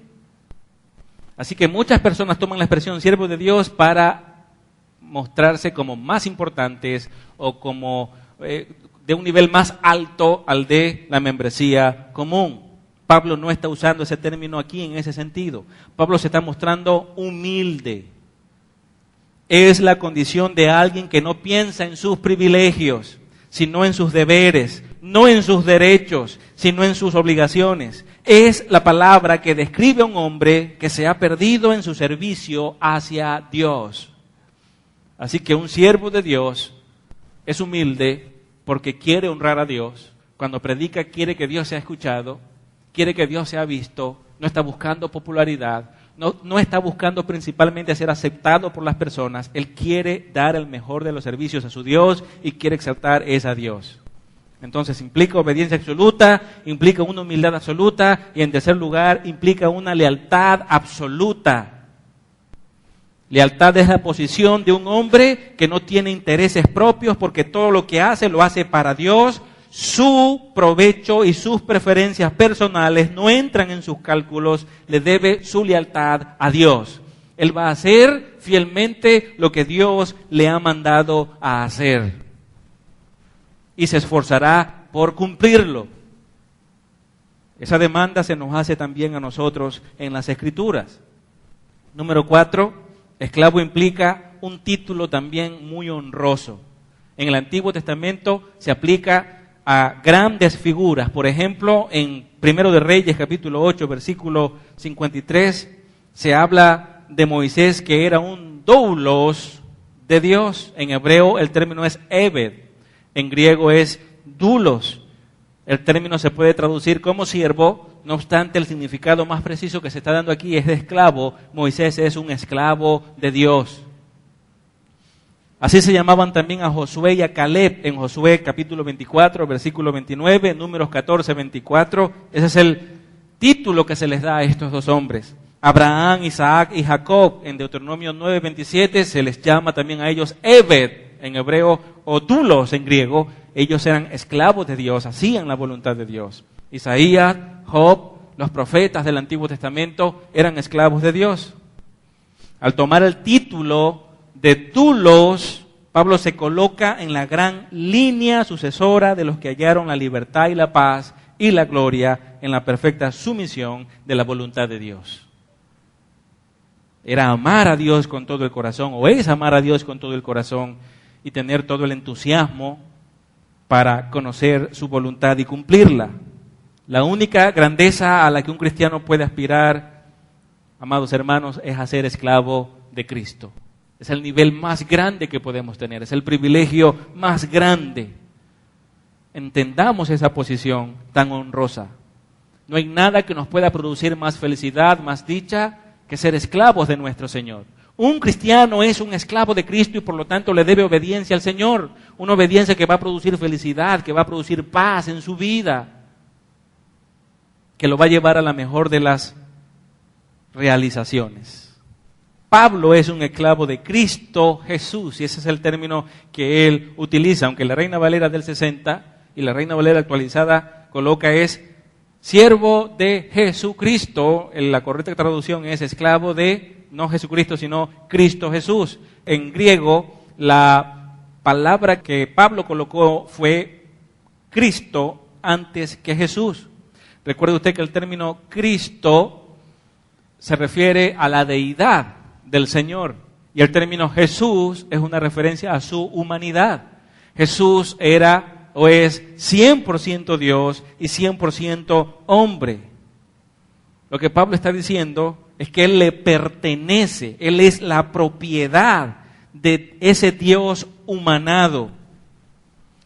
Así que muchas personas toman la expresión siervo de Dios para mostrarse como más importantes o como de un nivel más alto al de la membresía común. Pablo no está usando ese término aquí en ese sentido. Pablo se está mostrando humilde. Es la condición de alguien que no piensa en sus privilegios, sino en sus deberes, no en sus derechos, sino en sus obligaciones. Es la palabra que describe a un hombre que se ha perdido en su servicio hacia Dios. Así que un siervo de Dios es humilde porque quiere honrar a Dios. Cuando predica quiere que Dios sea escuchado, quiere que Dios sea visto, no está buscando popularidad, no está buscando principalmente ser aceptado por las personas. Él quiere dar el mejor de los servicios a su Dios y quiere exaltar a Dios. Entonces implica obediencia absoluta, implica una humildad absoluta y en tercer lugar implica una lealtad absoluta. Lealtad es la posición de un hombre que no tiene intereses propios porque todo lo que hace lo hace para Dios. Su provecho y sus preferencias personales no entran en sus cálculos, le debe su lealtad a Dios. Él va a hacer fielmente lo que Dios le ha mandado a hacer y se esforzará por cumplirlo. Esa demanda se nos hace también a nosotros en las Escrituras. Número 4, esclavo implica un título también muy honroso. En el Antiguo Testamento se aplica a grandes figuras. Por ejemplo, en Primero de Reyes, capítulo 8, versículo 53, se habla de Moisés que era un doulos de Dios. En hebreo el término es eved, en griego es doulos. El término se puede traducir como siervo, no obstante el significado más preciso que se está dando aquí es de esclavo. Moisés es un esclavo de Dios. Así se llamaban también a Josué y a Caleb en Josué capítulo 24, versículo 29, Números 14, 24. Ese es el título que se les da a estos dos hombres. Abraham, Isaac y Jacob en Deuteronomio 9, 27 se les llama también a ellos Eved en hebreo o Dulos en griego. Ellos eran esclavos de Dios, hacían la voluntad de Dios. Isaías, Job, los profetas del Antiguo Testamento eran esclavos de Dios. Al tomar el título de Dulos, Pablo se coloca en la gran línea sucesora de los que hallaron la libertad y la paz y la gloria en la perfecta sumisión de la voluntad de Dios. Era amar a Dios con todo el corazón, o es amar a Dios con todo el corazón y tener todo el entusiasmo para conocer su voluntad y cumplirla. La única grandeza a la que un cristiano puede aspirar, amados hermanos, es a ser esclavo de Cristo. Es el nivel más grande que podemos tener, es el privilegio más grande. Entendamos esa posición tan honrosa. No hay nada que nos pueda producir más felicidad, más dicha, que ser esclavos de nuestro Señor. Un cristiano es un esclavo de Cristo y por lo tanto le debe obediencia al Señor. Una obediencia que va a producir felicidad, que va a producir paz en su vida, que lo va a llevar a la mejor de las realizaciones. Pablo es un esclavo de Cristo Jesús, y ese es el término que él utiliza, aunque la Reina Valera del 60 y la Reina Valera actualizada coloca es siervo de Jesucristo. La correcta traducción es esclavo de, no Jesucristo, sino Cristo Jesús. En griego, la palabra que Pablo colocó fue Cristo antes que Jesús. Recuerde usted que el término Cristo se refiere a la deidad del Señor, y el término Jesús es una referencia a su humanidad. Jesús era o es 100% Dios y 100% hombre. Lo que Pablo está diciendo es que Él le pertenece, Él es la propiedad de ese Dios humanado.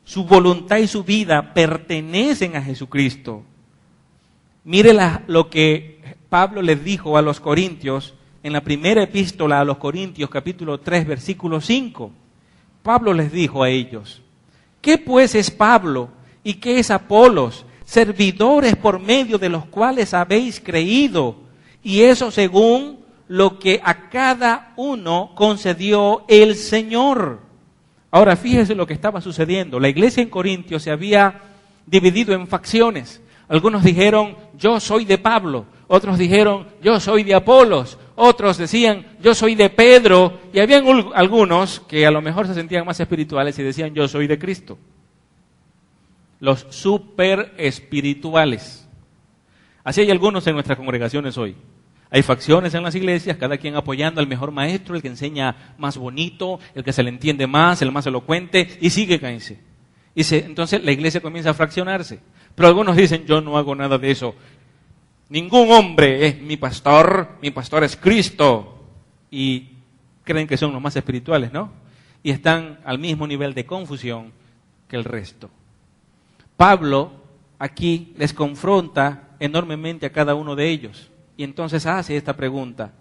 Su voluntad y su vida pertenecen a Jesucristo. Mire lo que Pablo les dijo a los corintios en la primera epístola a los Corintios, capítulo 3, versículo 5. Pablo les dijo a ellos: ¿qué pues es Pablo y qué es Apolos? Servidores por medio de los cuales habéis creído, y eso según lo que a cada uno concedió el Señor. Ahora fíjese lo que estaba sucediendo. La iglesia en Corintios se había dividido en facciones. Algunos dijeron, yo soy de Pablo. Otros dijeron, yo soy de Apolos. Otros decían, yo soy de Pedro. Y habían algunos que a lo mejor se sentían más espirituales y decían, yo soy de Cristo. Los super espirituales. Así hay algunos en nuestras congregaciones hoy. Hay facciones en las iglesias, cada quien apoyando al mejor maestro, el que enseña más bonito, el que se le entiende más, el más elocuente, y sigue cállense. Entonces la iglesia comienza a fraccionarse. Pero algunos dicen, yo no hago nada de eso. Ningún hombre es mi pastor es Cristo. Y creen que son los más espirituales, ¿no? Y están al mismo nivel de confusión que el resto. Pablo aquí les confronta enormemente a cada uno de ellos. Y entonces hace esta pregunta: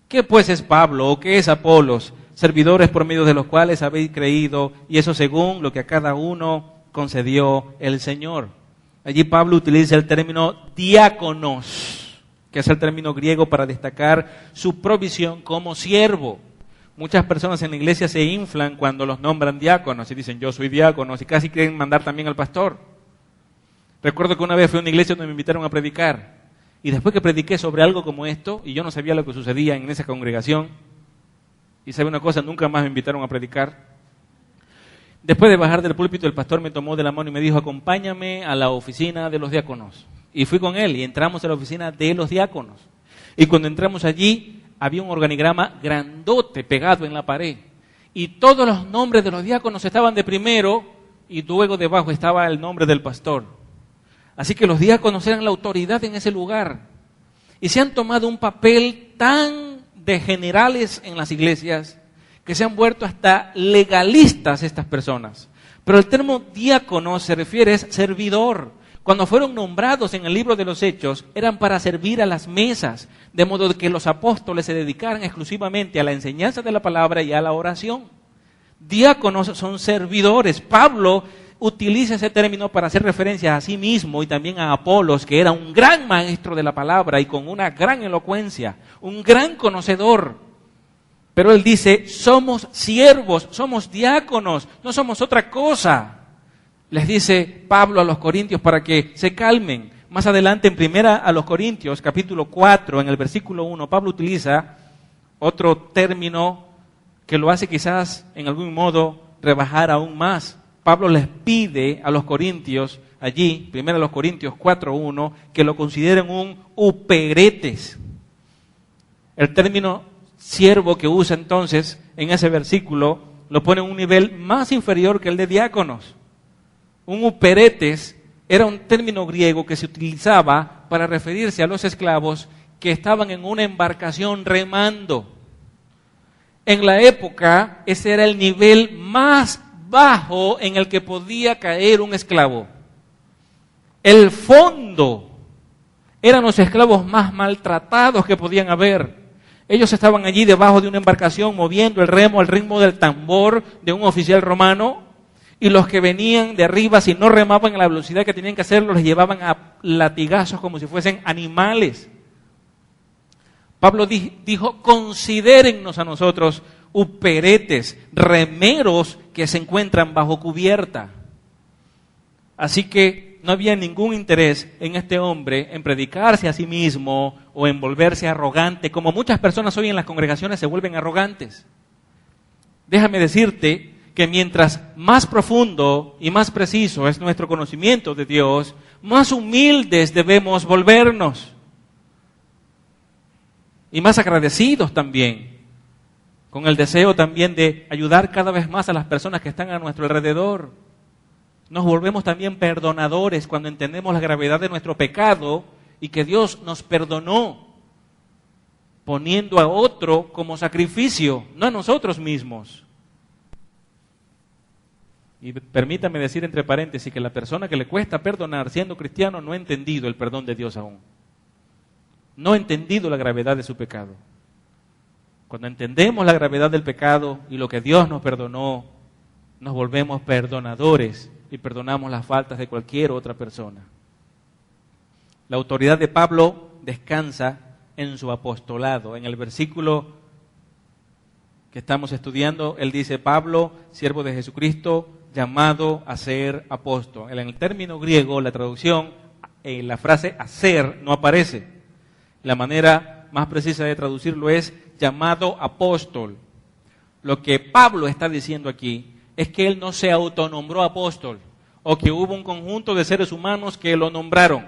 ¿qué pues es Pablo o qué es Apolos? Servidores por medio de los cuales habéis creído, y eso según lo que a cada uno concedió el Señor. Allí Pablo utiliza el término diáconos, que es el término griego para destacar su provisión como siervo. Muchas personas en la iglesia se inflan cuando los nombran diáconos y dicen, yo soy diácono, y casi quieren mandar también al pastor. Recuerdo que una vez fui a una iglesia donde me invitaron a predicar, y después que prediqué sobre algo como esto, y yo no sabía lo que sucedía en esa congregación, y sabe una cosa, nunca más me invitaron a predicar. Después de bajar del púlpito, el pastor me tomó de la mano y me dijo, acompáñame a la oficina de los diáconos. Y fui con él, y entramos a la oficina de los diáconos. Y cuando entramos allí, había un organigrama grandote pegado en la pared. Y todos los nombres de los diáconos estaban de primero, y luego debajo estaba el nombre del pastor. Así que los diáconos eran la autoridad en ese lugar. Y se han tomado un papel tan de generales en las iglesias que se han vuelto hasta legalistas estas personas. Pero el término diácono se refiere a servidor. Cuando fueron nombrados en el libro de los Hechos, eran para servir a las mesas, de modo que los apóstoles se dedicaran exclusivamente a la enseñanza de la palabra y a la oración. Diáconos son servidores. Pablo utiliza ese término para hacer referencia a sí mismo y también a Apolos, que era un gran maestro de la palabra y con una gran elocuencia, un gran conocedor. Pero él dice, somos siervos, somos diáconos, no somos otra cosa. Les dice Pablo a los corintios para que se calmen. Más adelante en primera a los Corintios, capítulo 4, en el versículo 1, Pablo utiliza otro término que lo hace quizás en algún modo rebajar aún más. Pablo les pide a los corintios, allí, primero a los Corintios 4:1, que lo consideren un uperetes. El término siervo que usa entonces en ese versículo lo pone en un nivel más inferior que el de diáconos. Un uperetes era un término griego que se utilizaba para referirse a los esclavos que estaban en una embarcación remando. En la época, ese era el nivel más bajo en el que podía caer un esclavo. El fondo eran los esclavos más maltratados que podían haber. Ellos estaban allí debajo de una embarcación moviendo el remo al ritmo del tambor de un oficial romano, y los que venían de arriba, si no remaban a la velocidad que tenían que hacerlo, les llevaban a latigazos como si fuesen animales. Pablo dijo, considérennos a nosotros uperetes, remeros que se encuentran bajo cubierta. Así que no había ningún interés en este hombre en predicarse a sí mismo o en volverse arrogante, como muchas personas hoy en las congregaciones se vuelven arrogantes. Déjame decirte que mientras más profundo y más preciso es nuestro conocimiento de Dios, más humildes debemos volvernos. Y más agradecidos también, con el deseo también de ayudar cada vez más a las personas que están a nuestro alrededor. Nos volvemos también perdonadores cuando entendemos la gravedad de nuestro pecado y que Dios nos perdonó, poniendo a otro como sacrificio, no a nosotros mismos. Y permítame decir entre paréntesis que la persona que le cuesta perdonar siendo cristiano no ha entendido el perdón de Dios aún. No ha entendido la gravedad de su pecado. Cuando entendemos la gravedad del pecado y lo que Dios nos perdonó, nos volvemos perdonadores y perdonamos las faltas de cualquier otra persona. La autoridad de Pablo descansa en su apostolado. En el versículo que estamos estudiando, él dice, Pablo, siervo de Jesucristo, llamado a ser apóstol. En el término griego, la traducción, la frase hacer no aparece. La manera más precisa de traducirlo es llamado apóstol. Lo que Pablo está diciendo aquí es que él no se autonombró apóstol, o que hubo un conjunto de seres humanos que lo nombraron,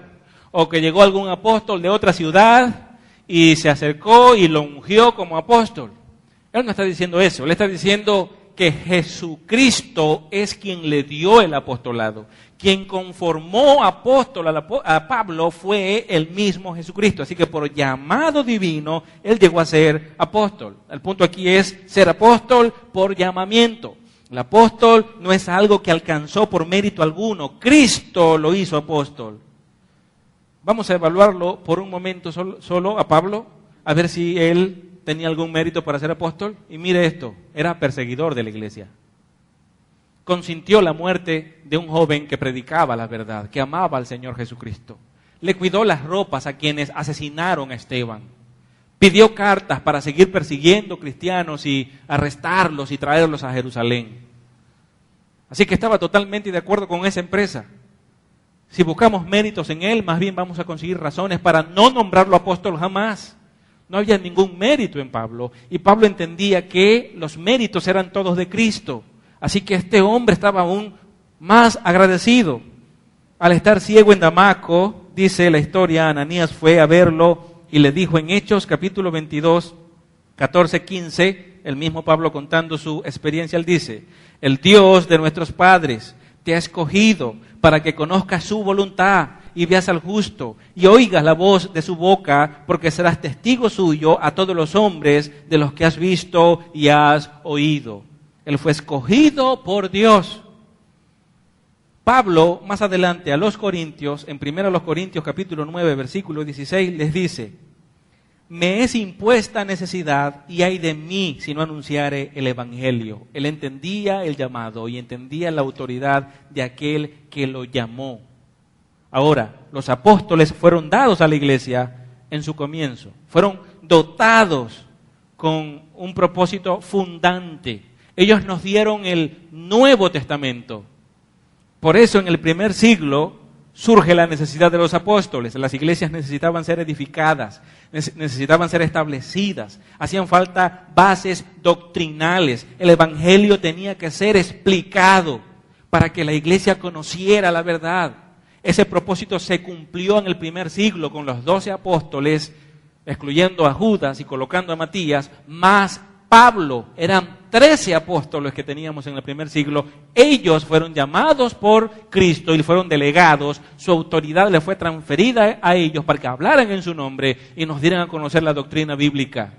o que llegó algún apóstol de otra ciudad y se acercó y lo ungió como apóstol. Él no está diciendo eso, él está diciendo que Jesucristo es quien le dio el apostolado. Quien conformó apóstol a Pablo fue el mismo Jesucristo. Así que por llamado divino, él llegó a ser apóstol. El punto aquí es ser apóstol por llamamiento. El apóstol no es algo que alcanzó por mérito alguno. Cristo lo hizo apóstol. Vamos a evaluarlo por un momento solo a Pablo, a ver si él tenía algún mérito para ser apóstol. Y mire esto, era perseguidor de la iglesia. Consintió la muerte de un joven que predicaba la verdad, que amaba al Señor Jesucristo. Le cuidó las ropas a quienes asesinaron a Esteban. Pidió cartas para seguir persiguiendo cristianos y arrestarlos y traerlos a Jerusalén. Así que estaba totalmente de acuerdo con esa empresa. Si buscamos méritos en él, más bien vamos a conseguir razones para no nombrarlo apóstol jamás. No había ningún mérito en Pablo, y Pablo entendía que los méritos eran todos de Cristo. Así que este hombre estaba aún más agradecido. Al estar ciego en Damasco, dice la historia, Ananías fue a verlo y le dijo en Hechos capítulo 22, 14, 15, el mismo Pablo contando su experiencia, él dice, el Dios de nuestros padres te ha escogido para que conozcas su voluntad y veas al justo y oigas la voz de su boca, porque serás testigo suyo a todos los hombres de los que has visto y has oído. Él fue escogido por Dios. Pablo, más adelante a los Corintios, en 1 Corintios capítulo 9, versículo 16, les dice, me es impuesta necesidad y ay de mí si no anunciare el evangelio. Él entendía el llamado y entendía la autoridad de aquel que lo llamó. Ahora, los apóstoles fueron dados a la iglesia en su comienzo. Fueron dotados con un propósito fundante. Ellos nos dieron el Nuevo Testamento. Por eso en el primer siglo surge la necesidad de los apóstoles. Las iglesias necesitaban ser edificadas, necesitaban ser establecidas. Hacían falta bases doctrinales. El evangelio tenía que ser explicado para que la iglesia conociera la verdad. Ese propósito se cumplió en el primer siglo con los 12 apóstoles, excluyendo a Judas y colocando a Matías, más Pablo. Eran 13 apóstoles que teníamos en el primer siglo. Ellos fueron llamados por Cristo y fueron delegados. Su autoridad le fue transferida a ellos para que hablaran en su nombre y nos dieran a conocer la doctrina bíblica.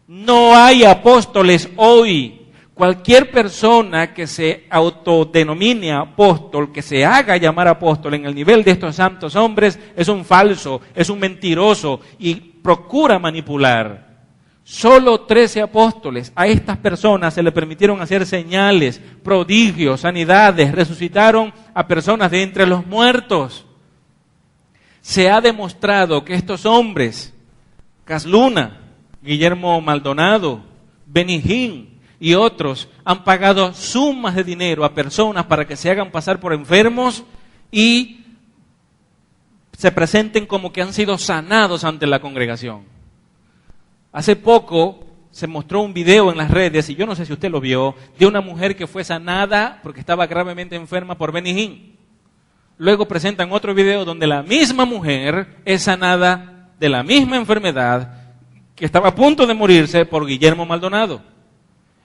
No hay apóstoles hoy. Cualquier persona que se autodenomine apóstol, que se haga llamar apóstol en el nivel de estos santos hombres, es un falso, es un mentiroso y procura manipular. Solo 13 apóstoles, a estas personas se le permitieron hacer señales, prodigios, sanidades, resucitaron a personas de entre los muertos. Se ha demostrado que estos hombres, Casluna, Guillermo Maldonado, Benijín y otros, han pagado sumas de dinero a personas para que se hagan pasar por enfermos y se presenten como que han sido sanados ante la congregación. Hace poco se mostró un video en las redes, y yo no sé si usted lo vio, de una mujer que fue sanada porque estaba gravemente enferma por Benijín. Luego presentan otro video donde la misma mujer es sanada de la misma enfermedad que estaba a punto de morirse por Guillermo Maldonado.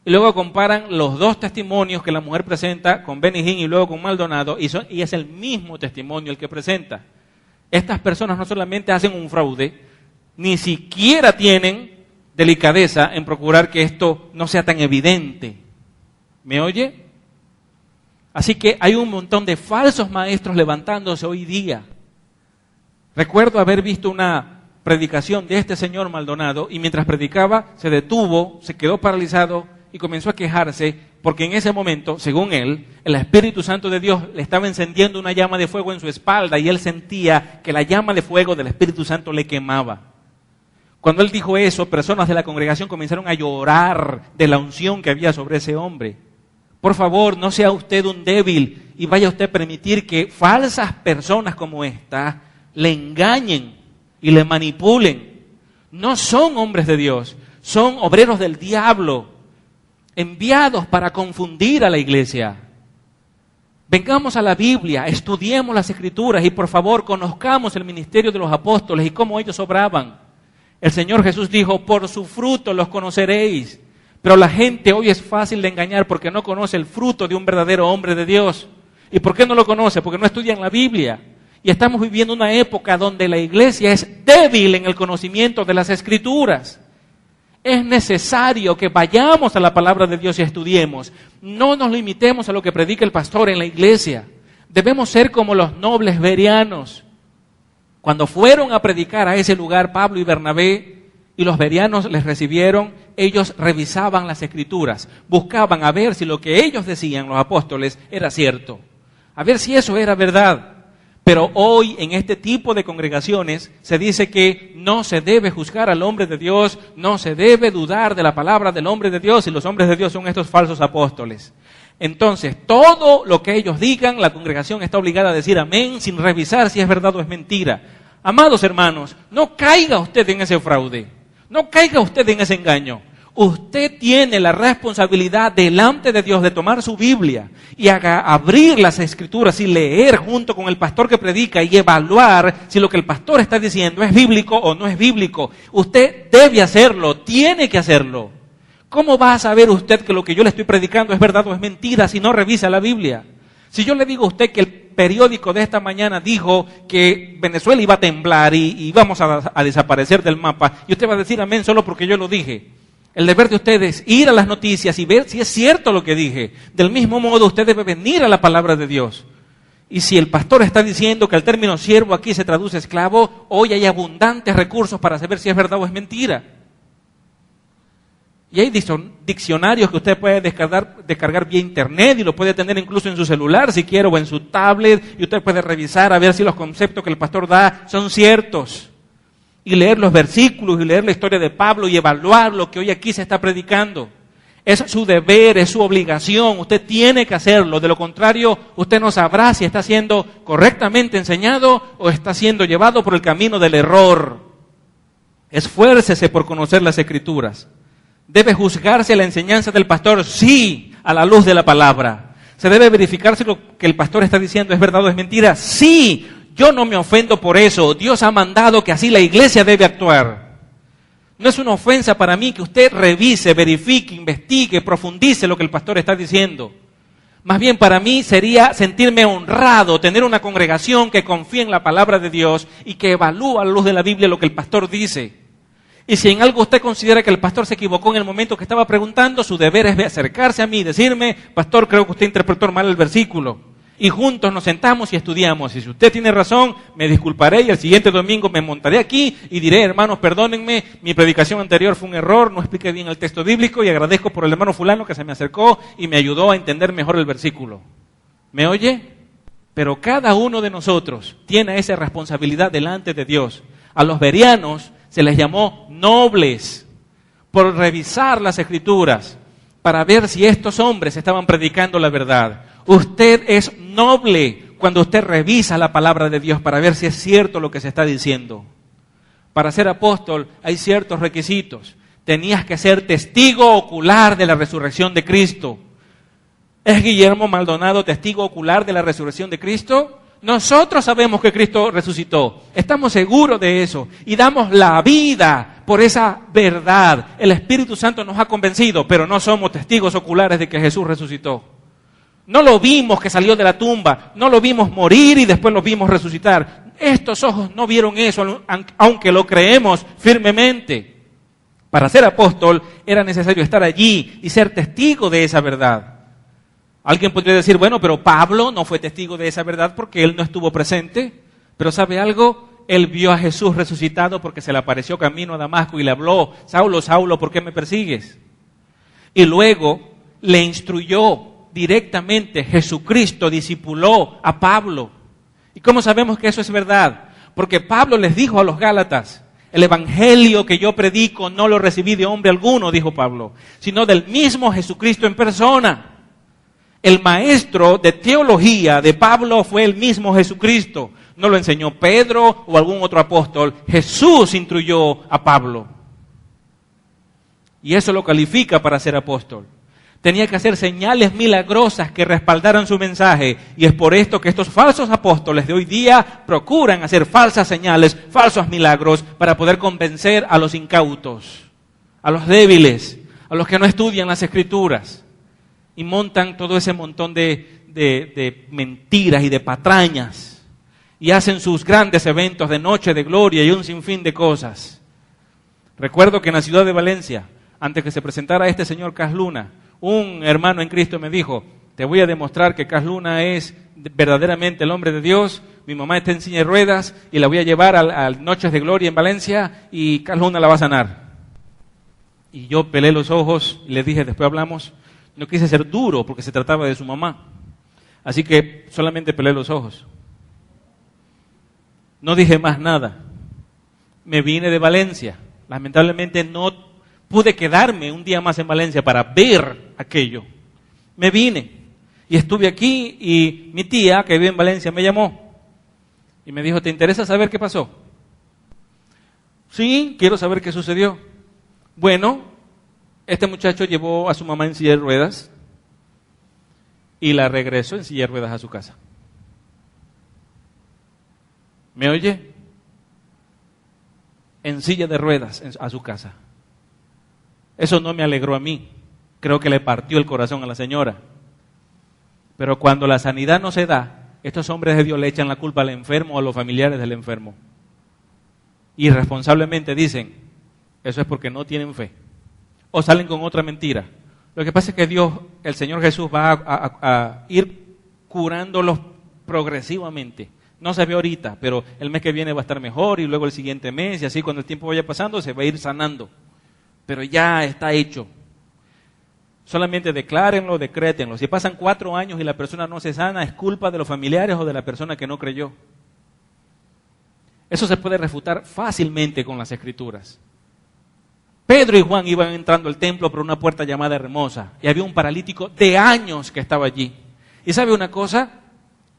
Y luego comparan los dos testimonios que la mujer presenta con Benijín y luego con Maldonado, y es el mismo testimonio el que presenta. Estas personas no solamente hacen un fraude, ni siquiera tienen delicadeza en procurar que esto no sea tan evidente. ¿Me oye? Así que hay un montón de falsos maestros levantándose hoy día. Recuerdo haber visto una predicación de este señor Maldonado y mientras predicaba se detuvo, se quedó paralizado y comenzó a quejarse porque en ese momento, según él, el Espíritu Santo de Dios le estaba encendiendo una llama de fuego en su espalda y él sentía que la llama de fuego del Espíritu Santo le quemaba. Cuando él dijo eso, personas de la congregación comenzaron a llorar de la unción que había sobre ese hombre. Por favor, no sea usted un débil y vaya usted a permitir que falsas personas como esta le engañen y le manipulen. No son hombres de Dios, son obreros del diablo, enviados para confundir a la iglesia. Vengamos a la Biblia, estudiemos las Escrituras y por favor conozcamos el ministerio de los apóstoles y cómo ellos obraban. El Señor Jesús dijo, por su fruto los conoceréis. Pero la gente hoy es fácil de engañar porque no conoce el fruto de un verdadero hombre de Dios. ¿Y por qué no lo conoce? Porque no estudian la Biblia. Y estamos viviendo una época donde la iglesia es débil en el conocimiento de las Escrituras. Es necesario que vayamos a la palabra de Dios y estudiemos. No nos limitemos a lo que predica el pastor en la iglesia. Debemos ser como los nobles bereanos. Cuando fueron a predicar a ese lugar Pablo y Bernabé y los bereanos les recibieron, ellos revisaban las Escrituras, buscaban a ver si lo que ellos decían, los apóstoles, era cierto, a ver si eso era verdad. Pero hoy en este tipo de congregaciones se dice que no se debe juzgar al hombre de Dios, no se debe dudar de la palabra del hombre de Dios y los hombres de Dios son estos falsos apóstoles. Entonces, todo lo que ellos digan, la congregación está obligada a decir amén sin revisar si es verdad o es mentira. Amados hermanos, no caiga usted en ese fraude, no caiga usted en ese engaño. Usted tiene la responsabilidad delante de Dios de tomar su Biblia y abrir las Escrituras y leer junto con el pastor que predica y evaluar si lo que el pastor está diciendo es bíblico o no es bíblico. Usted debe hacerlo, tiene que hacerlo. ¿Cómo va a saber usted que lo que yo le estoy predicando es verdad o es mentira si no revisa la Biblia? Si yo le digo a usted que el periódico de esta mañana dijo que Venezuela iba a temblar y íbamos a desaparecer del mapa, y usted va a decir amén solo porque yo lo dije. El deber de usted es ir a las noticias y ver si es cierto lo que dije. Del mismo modo, usted debe venir a la palabra de Dios Y si el pastor está diciendo que el término siervo aquí se traduce esclavo, hoy hay abundantes recursos para saber si es verdad o es mentira. Y hay diccionarios que usted puede descargar vía internet y lo puede tener incluso en su celular si quiere o en su tablet, y usted puede revisar a ver si los conceptos que el pastor da son ciertos. Y leer los versículos y leer la historia de Pablo y evaluar lo que hoy aquí se está predicando. Es su deber, es su obligación, usted tiene que hacerlo. De lo contrario, usted no sabrá si está siendo correctamente enseñado o está siendo llevado por el camino del error. Esfuércese por conocer las Escrituras. ¿Debe juzgarse la enseñanza del pastor? Sí, a la luz de la palabra. ¿Se debe verificar si lo que el pastor está diciendo es verdad o es mentira? Sí, yo no me ofendo por eso. Dios ha mandado que así la iglesia debe actuar. No es una ofensa para mí que usted revise, verifique, investigue, profundice lo que el pastor está diciendo. Más bien para mí sería sentirme honrado, tener una congregación que confía en la palabra de Dios y que evalúa a la luz de la Biblia lo que el pastor dice. Y si en algo usted considera que el pastor se equivocó en el momento que estaba preguntando, su deber es acercarse a mí y decirme, pastor, creo que usted interpretó mal el versículo. Y juntos nos sentamos y estudiamos. Y si usted tiene razón, me disculparé y el siguiente domingo me montaré aquí y diré, hermanos, perdónenme, mi predicación anterior fue un error, no expliqué bien el texto bíblico y agradezco por el hermano fulano que se me acercó y me ayudó a entender mejor el versículo. ¿Me oye? Pero cada uno de nosotros tiene esa responsabilidad delante de Dios. A los bereanos se les llamó nobles por revisar las Escrituras para ver si estos hombres estaban predicando la verdad. Usted es noble cuando usted revisa la palabra de Dios para ver si es cierto lo que se está diciendo. Para ser apóstol hay ciertos requisitos. Tenías que ser testigo ocular de la resurrección de Cristo. ¿Es Guillermo Maldonado testigo ocular de la resurrección de Cristo? Nosotros sabemos que Cristo resucitó, estamos seguros de eso y damos la vida por esa verdad. El Espíritu Santo nos ha convencido, pero no somos testigos oculares de que Jesús resucitó. No lo vimos que salió de la tumba, no lo vimos morir y después lo vimos resucitar. Estos ojos no vieron eso, aunque lo creemos firmemente. Para ser apóstol era necesario estar allí y ser testigo de esa verdad. Alguien podría decir, bueno, pero Pablo no fue testigo de esa verdad porque él no estuvo presente. Pero ¿sabe algo? Él vio a Jesús resucitado porque se le apareció camino a Damasco y le habló, Saulo, Saulo, ¿por qué me persigues? Y luego le instruyó directamente, Jesucristo discipuló a Pablo. ¿Y cómo sabemos que eso es verdad? Porque Pablo les dijo a los Gálatas, el evangelio que yo predico no lo recibí de hombre alguno, dijo Pablo, sino del mismo Jesucristo en persona. El maestro de teología de Pablo fue el mismo Jesucristo. No lo enseñó Pedro o algún otro apóstol. Jesús instruyó a Pablo. Y eso lo califica para ser apóstol. Tenía que hacer señales milagrosas que respaldaran su mensaje. Y es por esto que estos falsos apóstoles de hoy día procuran hacer falsas señales, falsos milagros, para poder convencer a los incautos, a los débiles, a los que no estudian las Escrituras. Y montan todo ese montón de mentiras y de patrañas. Y hacen sus grandes eventos de noche de gloria y un sinfín de cosas. Recuerdo que en la ciudad de Valencia, antes que se presentara este señor Cas Luna, un hermano en Cristo me dijo, te voy a demostrar que Cas Luna es verdaderamente el hombre de Dios. Mi mamá está en silla de ruedas y la voy a llevar a Noches de Gloria en Valencia y Cas Luna la va a sanar. Y yo pelé los ojos y le dije, después hablamos. No quise ser duro porque se trataba de su mamá. Así que solamente pelé los ojos. No dije más nada. Me vine de Valencia. Lamentablemente no pude quedarme un día más en Valencia para ver aquello. Me vine y estuve aquí y mi tía que vive en Valencia me llamó y me dijo, ¿te interesa saber qué pasó? Sí, quiero saber qué sucedió. Bueno, este muchacho llevó a su mamá en silla de ruedas y la regresó en silla de ruedas a su casa. ¿Me oye? En silla de ruedas a su casa. Eso no me alegró a mí. Creo que le partió el corazón a la señora. Pero cuando la sanidad no se da, estos hombres de Dios le echan la culpa al enfermo o a los familiares del enfermo. Y irresponsablemente dicen, eso es porque no tienen fe. O salen con otra mentira. Lo que pasa es que Dios, el Señor Jesús, va a ir curando los progresivamente. No se ve ahorita, pero el mes que viene va a estar mejor y luego el siguiente mes y así cuando el tiempo vaya pasando se va a ir sanando. Pero ya está hecho. Solamente declárenlo, decrétenlo. Si pasan 4 años y la persona no se sana, es culpa de los familiares o de la persona que no creyó. Eso se puede refutar fácilmente con las Escrituras. Pedro y Juan iban entrando al templo por una puerta llamada Hermosa y había un paralítico de años que estaba allí. ¿Y sabe una cosa?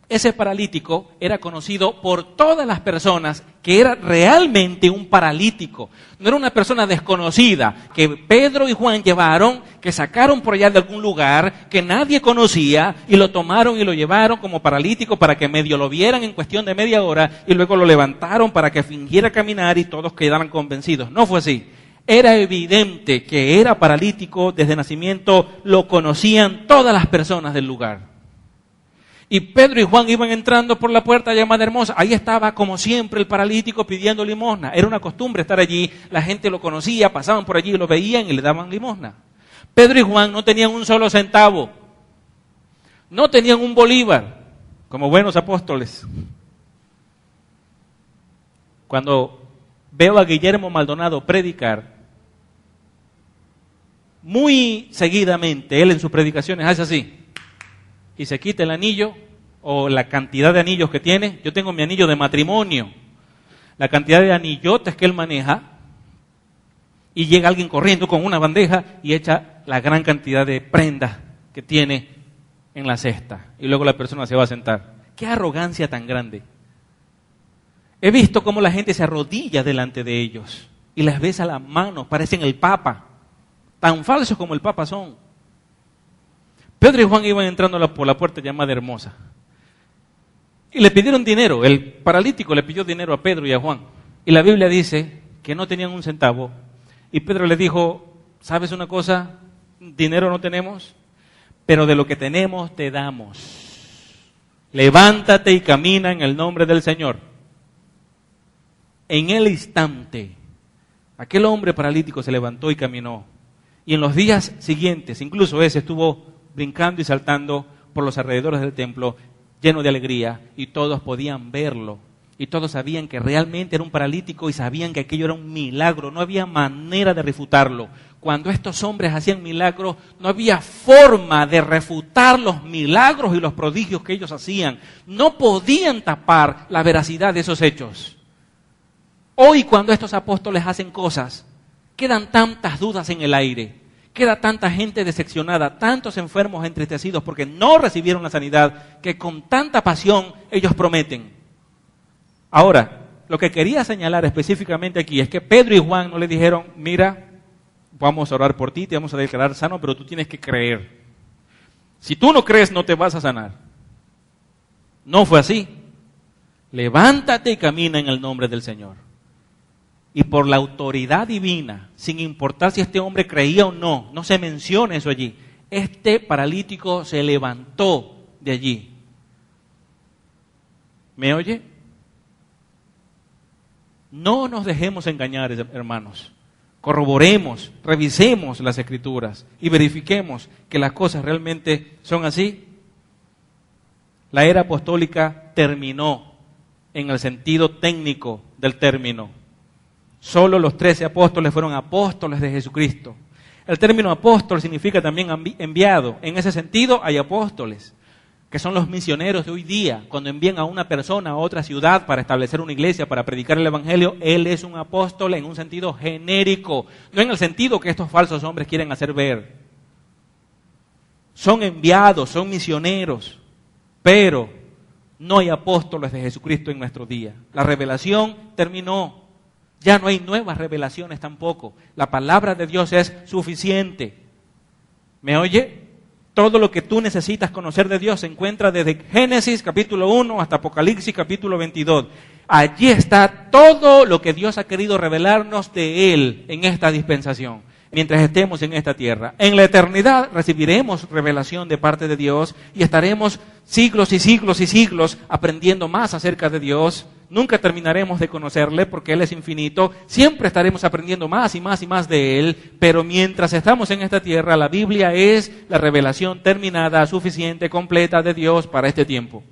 Ese paralítico era conocido por todas las personas que era realmente un paralítico. No era una persona desconocida que Pedro y Juan llevaron, que sacaron por allá de algún lugar que nadie conocía y lo tomaron y lo llevaron como paralítico para que medio lo vieran en cuestión de media hora y luego lo levantaron para que fingiera caminar y todos quedaran convencidos. No fue así. Era evidente que era paralítico desde nacimiento, lo conocían todas las personas del lugar. Y Pedro y Juan iban entrando por la puerta llamada Hermosa. Ahí estaba, como siempre, el paralítico pidiendo limosna. Era una costumbre estar allí. La gente lo conocía, pasaban por allí, lo veían y le daban limosna. Pedro y Juan no tenían un solo centavo. No tenían un bolívar, como buenos apóstoles. Cuando veo a Guillermo Maldonado predicar, muy seguidamente, él en sus predicaciones hace así. Y se quita el anillo o la cantidad de anillos que tiene. Yo tengo mi anillo de matrimonio. La cantidad de anillotes que él maneja. Y llega alguien corriendo con una bandeja y echa la gran cantidad de prendas que tiene en la cesta. Y luego la persona se va a sentar. ¡Qué arrogancia tan grande! He visto cómo la gente se arrodilla delante de ellos y les besa las manos, parecen el Papa. Tan falsos como el Papa son. Pedro y Juan iban entrando por la puerta llamada Hermosa. Y le pidieron dinero. El paralítico le pidió dinero a Pedro y a Juan. Y la Biblia dice que no tenían un centavo. Y Pedro le dijo, ¿sabes una cosa? Dinero no tenemos, pero de lo que tenemos te damos. Levántate y camina en el nombre del Señor. En el instante, aquel hombre paralítico se levantó y caminó. Y en los días siguientes, incluso ese estuvo brincando y saltando por los alrededores del templo, lleno de alegría, y todos podían verlo. Y todos sabían que realmente era un paralítico y sabían que aquello era un milagro. No había manera de refutarlo. Cuando estos hombres hacían milagros, no había forma de refutar los milagros y los prodigios que ellos hacían. No podían tapar la veracidad de esos hechos. Hoy, cuando estos apóstoles hacen cosas, quedan tantas dudas en el aire. Queda tanta gente decepcionada, tantos enfermos entristecidos porque no recibieron la sanidad, que con tanta pasión ellos prometen. Ahora, lo que quería señalar específicamente aquí es que Pedro y Juan no le dijeron, mira, vamos a orar por ti, te vamos a declarar sano, pero tú tienes que creer. Si tú no crees, no te vas a sanar. No fue así. Levántate y camina en el nombre del Señor. Y por la autoridad divina, sin importar si este hombre creía o no, no se menciona eso allí, este paralítico se levantó de allí. ¿Me oye? No nos dejemos engañar, hermanos. Corroboremos, revisemos las Escrituras y verifiquemos que las cosas realmente son así. La era apostólica terminó en el sentido técnico del término. Solo los 13 apóstoles fueron apóstoles de Jesucristo. El término apóstol significa también enviado. En ese sentido hay apóstoles, que son los misioneros de hoy día. Cuando envían a una persona a otra ciudad para establecer una iglesia, para predicar el evangelio, él es un apóstol en un sentido genérico, no en el sentido que estos falsos hombres quieren hacer ver. Son enviados, son misioneros, pero no hay apóstoles de Jesucristo en nuestro día. La revelación terminó. Ya no hay nuevas revelaciones tampoco. La palabra de Dios es suficiente. ¿Me oye? Todo lo que tú necesitas conocer de Dios se encuentra desde Génesis capítulo 1 hasta Apocalipsis capítulo 22. Allí está todo lo que Dios ha querido revelarnos de Él en esta dispensación, mientras estemos en esta tierra. En la eternidad recibiremos revelación de parte de Dios y estaremos siglos y siglos y siglos aprendiendo más acerca de Dios. Nunca terminaremos de conocerle porque Él es infinito. Siempre estaremos aprendiendo más y más y más de Él. Pero mientras estamos en esta tierra, la Biblia es la revelación terminada, suficiente, completa de Dios para este tiempo.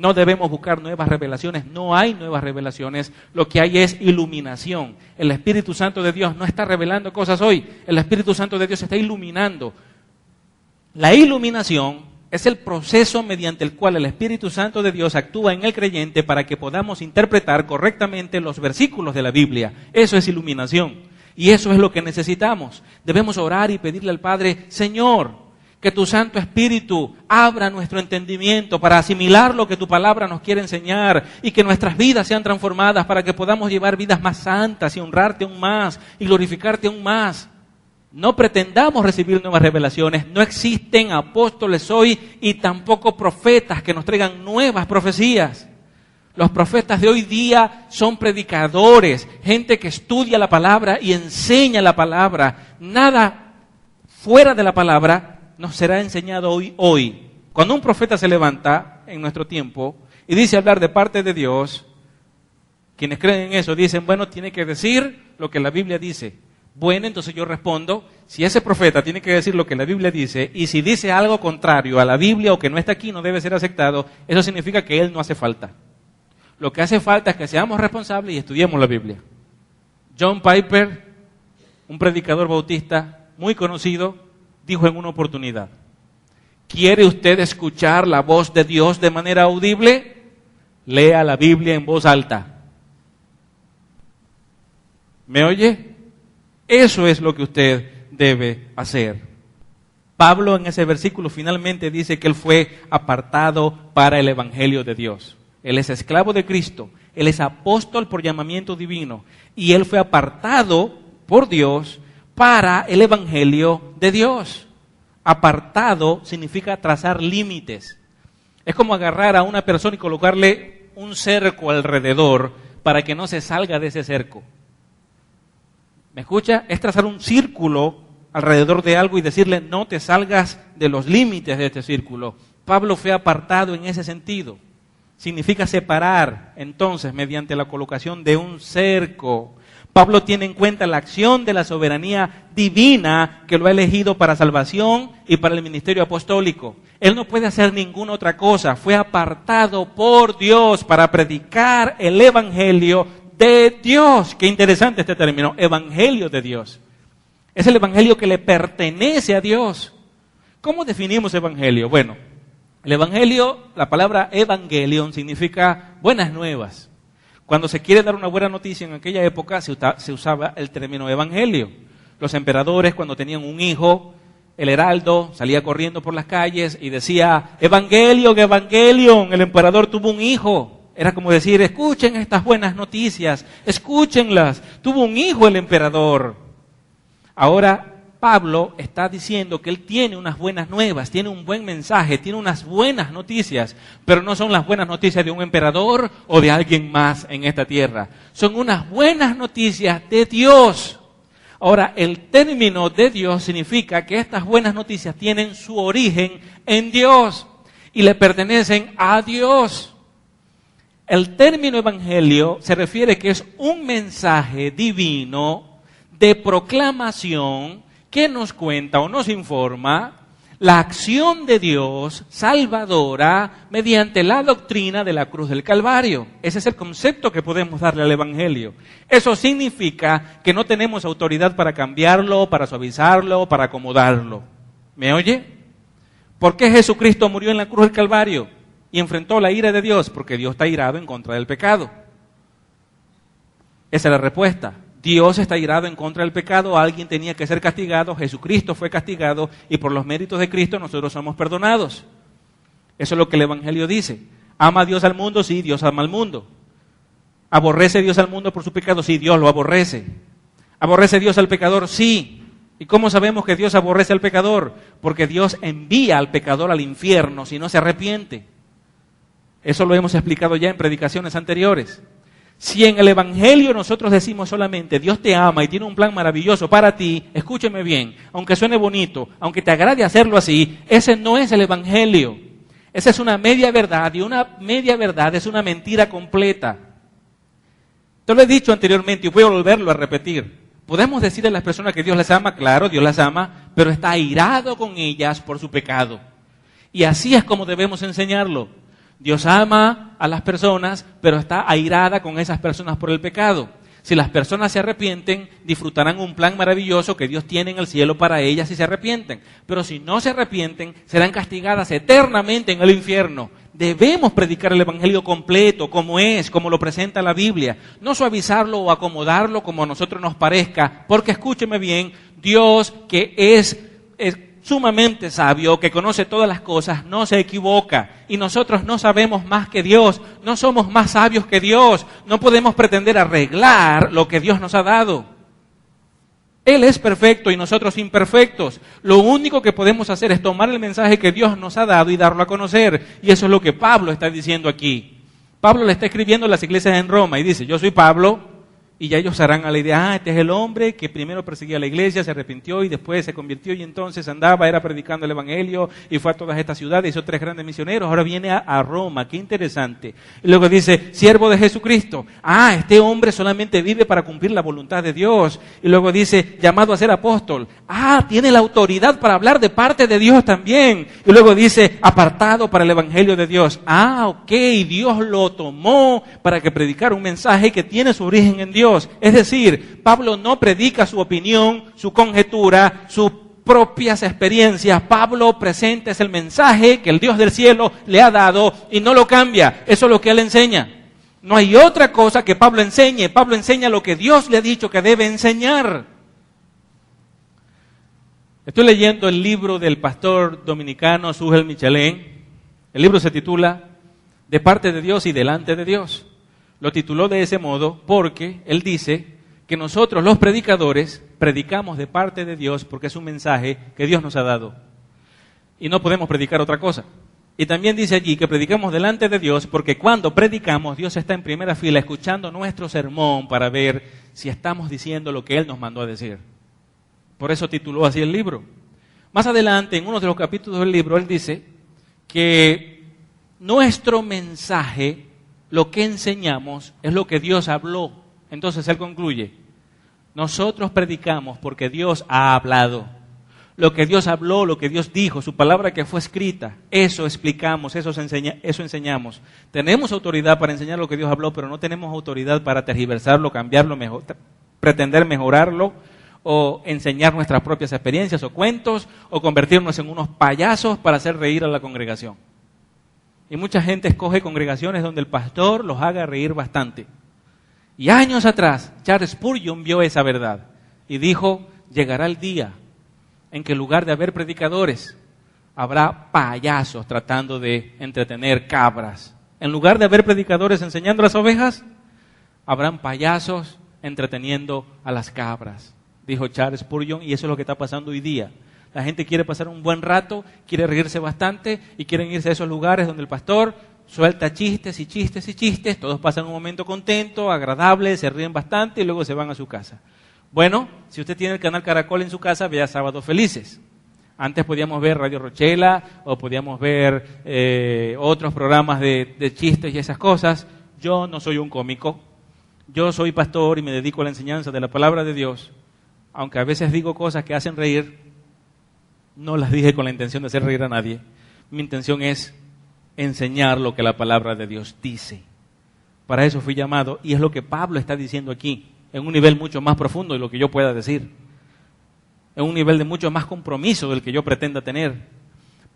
No debemos buscar nuevas revelaciones, no hay nuevas revelaciones, lo que hay es iluminación. El Espíritu Santo de Dios no está revelando cosas hoy, el Espíritu Santo de Dios está iluminando. La iluminación es el proceso mediante el cual el Espíritu Santo de Dios actúa en el creyente para que podamos interpretar correctamente los versículos de la Biblia. Eso es iluminación y eso es lo que necesitamos. Debemos orar y pedirle al Padre, Señor, que tu Santo Espíritu abra nuestro entendimiento para asimilar lo que tu palabra nos quiere enseñar y que nuestras vidas sean transformadas para que podamos llevar vidas más santas y honrarte aún más y glorificarte aún más. No pretendamos recibir nuevas revelaciones, no existen apóstoles hoy y tampoco profetas que nos traigan nuevas profecías. Los profetas de hoy día son predicadores, gente que estudia la palabra y enseña la palabra. Nada fuera de la palabra nos será enseñado hoy. Cuando un profeta se levanta en nuestro tiempo y dice hablar de parte de Dios, quienes creen en eso dicen, bueno, tiene que decir lo que la Biblia dice. Bueno, entonces yo respondo, si ese profeta tiene que decir lo que la Biblia dice, y si dice algo contrario a la Biblia o que no está aquí, no debe ser aceptado, eso significa que él no hace falta. Lo que hace falta es que seamos responsables y estudiemos la Biblia. John Piper, un predicador bautista muy conocido, dijo en una oportunidad, ¿quiere usted escuchar la voz de Dios de manera audible? Lea la Biblia en voz alta. ¿Me oye? Eso es lo que usted debe hacer. Pablo en ese versículo finalmente dice que él fue apartado para el Evangelio de Dios. Él es esclavo de Cristo, él es apóstol por llamamiento divino y él fue apartado por Dios para el Evangelio de Dios. Apartado significa trazar límites. Es como agarrar a una persona y colocarle un cerco alrededor para que no se salga de ese cerco. ¿Me escucha? Es trazar un círculo alrededor de algo y decirle no te salgas de los límites de este círculo. Pablo fue apartado en ese sentido. Significa separar, entonces, mediante la colocación de un cerco. Pablo tiene en cuenta la acción de la soberanía divina que lo ha elegido para salvación y para el ministerio apostólico. Él no puede hacer ninguna otra cosa. Fue apartado por Dios para predicar el Evangelio de Dios. Qué interesante este término, Evangelio de Dios. Es el Evangelio que le pertenece a Dios. ¿Cómo definimos Evangelio? Bueno, el Evangelio, la palabra Evangelion significa buenas nuevas. Cuando se quiere dar una buena noticia en aquella época se usaba el término evangelio. Los emperadores cuando tenían un hijo, el heraldo salía corriendo por las calles y decía, Evangelion, Evangelion, el emperador tuvo un hijo. Era como decir, escuchen estas buenas noticias, escúchenlas, tuvo un hijo el emperador. Ahora Pablo está diciendo que él tiene unas buenas nuevas, tiene un buen mensaje, tiene unas buenas noticias, pero no son las buenas noticias de un emperador o de alguien más en esta tierra. Son unas buenas noticias de Dios. Ahora, el término de Dios significa que estas buenas noticias tienen su origen en Dios y le pertenecen a Dios. El término evangelio se refiere que es un mensaje divino de proclamación que nos cuenta o nos informa la acción de Dios salvadora mediante la doctrina de la cruz del Calvario. Ese es el concepto que podemos darle al Evangelio. Eso significa que no tenemos autoridad para cambiarlo, para suavizarlo, para acomodarlo. ¿Me oye? ¿Por qué Jesucristo murió en la cruz del Calvario y enfrentó la ira de Dios? Porque Dios está irado en contra del pecado. Esa es la respuesta. Dios está irado en contra del pecado, alguien tenía que ser castigado, Jesucristo fue castigado y por los méritos de Cristo nosotros somos perdonados. Eso es lo que el Evangelio dice. ¿Ama Dios al mundo? Sí, Dios ama al mundo. ¿Aborrece Dios al mundo por su pecado? Sí, Dios lo aborrece. ¿Aborrece Dios al pecador? Sí. ¿Y cómo sabemos que Dios aborrece al pecador? Porque Dios envía al pecador al infierno si no se arrepiente. Eso lo hemos explicado ya en predicaciones anteriores. Si en el Evangelio nosotros decimos solamente Dios te ama y tiene un plan maravilloso para ti, escúcheme bien, aunque suene bonito, aunque te agrade hacerlo así, ese no es el Evangelio. Esa es una media verdad y una media verdad es una mentira completa. Te lo he dicho anteriormente y voy a volverlo a repetir. Podemos decirle a las personas que Dios las ama, claro, Dios las ama, pero está airado con ellas por su pecado. Y así es como debemos enseñarlo. Dios ama a las personas, pero está airada con esas personas por el pecado. Si las personas se arrepienten, disfrutarán un plan maravilloso que Dios tiene en el cielo para ellas si se arrepienten. Pero si no se arrepienten, serán castigadas eternamente en el infierno. Debemos predicar el Evangelio completo, como es, como lo presenta la Biblia. No suavizarlo o acomodarlo como a nosotros nos parezca, porque escúcheme bien, Dios que es sumamente sabio, que conoce todas las cosas, no se equivoca. Y nosotros no sabemos más que Dios, no somos más sabios que Dios. No podemos pretender arreglar lo que Dios nos ha dado. Él es perfecto y nosotros imperfectos. Lo único que podemos hacer es tomar el mensaje que Dios nos ha dado y darlo a conocer. Y eso es lo que Pablo está diciendo aquí. Pablo le está escribiendo a las iglesias en Roma y dice, yo soy Pablo. Y ya ellos harán a la idea, este es el hombre que primero perseguía a la iglesia, se arrepintió y después se convirtió y entonces andaba, era predicando el evangelio y fue a todas estas ciudades, hizo 3 grandes misioneros, ahora viene a Roma, qué interesante. Y luego dice, siervo de Jesucristo, este hombre solamente vive para cumplir la voluntad de Dios. Y luego dice, llamado a ser apóstol, tiene la autoridad para hablar de parte de Dios también. Y luego dice, apartado para el evangelio de Dios. Ok, Dios lo tomó para que predicara un mensaje que tiene su origen en Dios. Es decir, Pablo no predica su opinión, su conjetura, sus propias experiencias. Pablo presenta el mensaje que el Dios del cielo le ha dado y no lo cambia. Eso es lo que él enseña. No hay otra cosa que Pablo enseñe. Pablo enseña lo que Dios le ha dicho que debe enseñar. Estoy leyendo el libro del pastor dominicano Sugel Michelén. El libro se titula De parte de Dios y delante de Dios. Lo tituló de ese modo porque él dice que nosotros los predicadores predicamos de parte de Dios porque es un mensaje que Dios nos ha dado. Y no podemos predicar otra cosa. Y también dice allí que predicamos delante de Dios porque cuando predicamos Dios está en primera fila escuchando nuestro sermón para ver si estamos diciendo lo que Él nos mandó a decir. Por eso tituló así el libro. Más adelante, en uno de los capítulos del libro, él dice que nuestro mensaje, lo que enseñamos, es lo que Dios habló. Entonces él concluye, nosotros predicamos porque Dios ha hablado. Lo que Dios habló, lo que Dios dijo, su palabra que fue escrita, eso explicamos, eso enseñamos. Tenemos autoridad para enseñar lo que Dios habló, pero no tenemos autoridad para tergiversarlo, cambiarlo, pretender mejorarlo, o enseñar nuestras propias experiencias o cuentos, o convertirnos en unos payasos para hacer reír a la congregación. Y mucha gente escoge congregaciones donde el pastor los haga reír bastante. Y años atrás, Charles Spurgeon vio esa verdad y dijo, llegará el día en que en lugar de haber predicadores, habrá payasos tratando de entretener cabras. En lugar de haber predicadores enseñando a las ovejas, habrán payasos entreteniendo a las cabras, dijo Charles Spurgeon, y eso es lo que está pasando hoy día. La gente quiere pasar un buen rato, quiere reírse bastante y quieren irse a esos lugares donde el pastor suelta chistes y chistes y chistes, todos pasan un momento contento, agradable, se ríen bastante y luego se van a su casa. Bueno, si usted tiene el canal Caracol en su casa, vea Sábados Felices. Antes podíamos ver Radio Rochela o podíamos ver otros programas de chistes y esas cosas. Yo no soy un cómico, yo soy pastor y me dedico a la enseñanza de la palabra de Dios. Aunque a veces digo cosas que hacen reír, no las dije con la intención de hacer reír a nadie. Mi intención es enseñar lo que la palabra de Dios dice. Para eso fui llamado y es lo que Pablo está diciendo aquí, en un nivel mucho más profundo de lo que yo pueda decir, en un nivel de mucho más compromiso del que yo pretenda tener.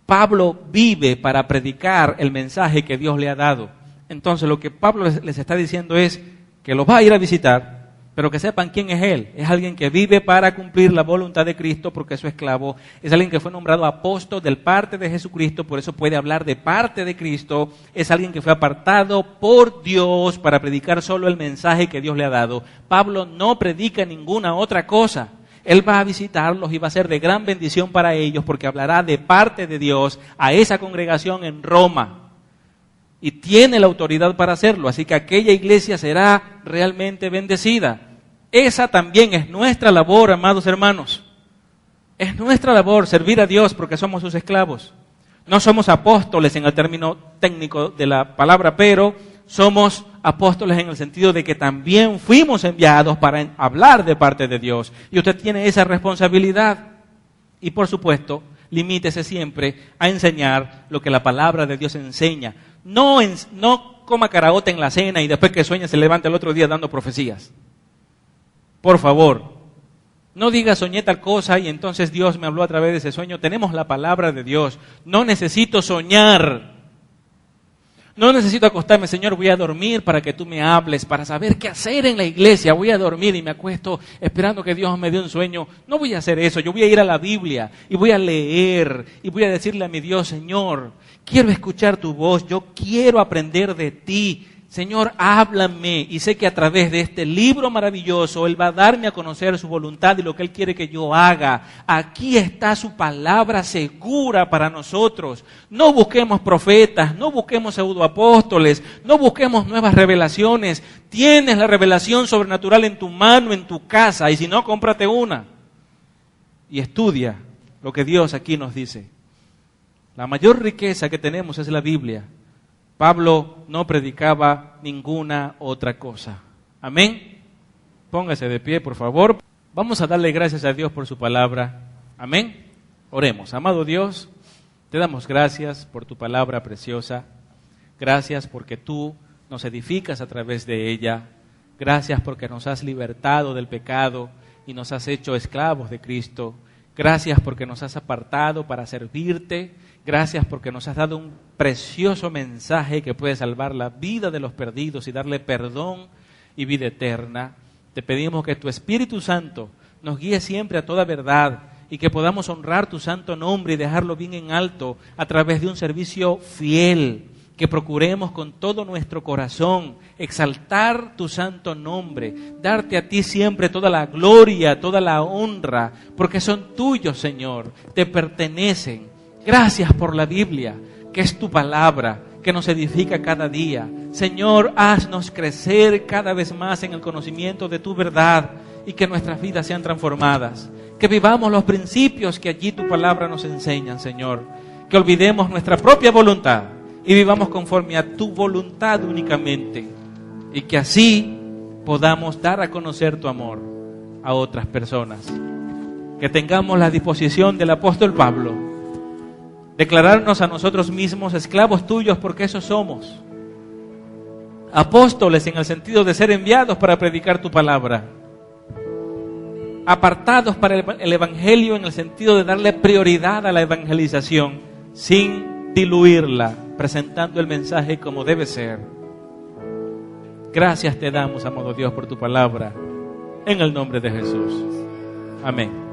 Pablo vive para predicar el mensaje que Dios le ha dado. Entonces lo que Pablo les está diciendo es que los va a ir a visitar, pero que sepan quién es él. Es alguien que vive para cumplir la voluntad de Cristo porque es su esclavo. Es alguien que fue nombrado apóstol del parte de Jesucristo, por eso puede hablar de parte de Cristo. Es alguien que fue apartado por Dios para predicar solo el mensaje que Dios le ha dado. Pablo no predica ninguna otra cosa. Él va a visitarlos y va a ser de gran bendición para ellos porque hablará de parte de Dios a esa congregación en Roma. Y tiene la autoridad para hacerlo, así que aquella iglesia será realmente bendecida. Esa también es nuestra labor, amados hermanos. Es nuestra labor servir a Dios porque somos sus esclavos. No somos apóstoles en el término técnico de la palabra, pero somos apóstoles en el sentido de que también fuimos enviados para hablar de parte de Dios. Y usted tiene esa responsabilidad. Y por supuesto, limítese siempre a enseñar lo que la palabra de Dios enseña. No coma caraota en la cena y después que sueñe se levanta el otro día dando profecías. Por favor, no diga soñé tal cosa y entonces Dios me habló a través de ese sueño. Tenemos la palabra de Dios. No necesito soñar. No necesito acostarme, Señor, voy a dormir para que tú me hables, para saber qué hacer en la iglesia. Voy a dormir y me acuesto esperando que Dios me dé un sueño. No voy a hacer eso, yo voy a ir a la Biblia y voy a leer y voy a decirle a mi Dios, Señor, quiero escuchar tu voz, yo quiero aprender de ti. Señor, háblame, y sé que a través de este libro maravilloso Él va a darme a conocer su voluntad y lo que Él quiere que yo haga. Aquí está su palabra segura para nosotros. No busquemos profetas, no busquemos pseudoapóstoles, no busquemos nuevas revelaciones. Tienes la revelación sobrenatural en tu mano, en tu casa, y si no, cómprate una. Y estudia lo que Dios aquí nos dice. La mayor riqueza que tenemos es la Biblia. Pablo no predicaba ninguna otra cosa. Amén. Póngase de pie, por favor. Vamos a darle gracias a Dios por su palabra. Amén. Oremos. Amado Dios, te damos gracias por tu palabra preciosa. Gracias porque tú nos edificas a través de ella. Gracias porque nos has libertado del pecado y nos has hecho esclavos de Cristo. Gracias porque nos has apartado para servirte. Gracias porque nos has dado un precioso mensaje que puede salvar la vida de los perdidos y darle perdón y vida eterna. Te pedimos que tu Espíritu Santo nos guíe siempre a toda verdad y que podamos honrar tu santo nombre y dejarlo bien en alto a través de un servicio fiel. Que procuremos con todo nuestro corazón exaltar tu santo nombre, darte a ti siempre toda la gloria, toda la honra, porque son tuyos, Señor, te pertenecen. Gracias por la Biblia, que es tu palabra, que nos edifica cada día. Señor, haznos crecer cada vez más en el conocimiento de tu verdad y que nuestras vidas sean transformadas. Que vivamos los principios que allí tu palabra nos enseña, Señor. Que olvidemos nuestra propia voluntad y vivamos conforme a tu voluntad únicamente. Y que así podamos dar a conocer tu amor a otras personas. Que tengamos la disposición del apóstol Pablo, declararnos a nosotros mismos esclavos tuyos, porque eso somos. Apóstoles en el sentido de ser enviados para predicar tu palabra. Apartados para el evangelio en el sentido de darle prioridad a la evangelización sin diluirla, presentando el mensaje como debe ser. Gracias te damos, amado Dios, por tu palabra, en el nombre de Jesús. Amén.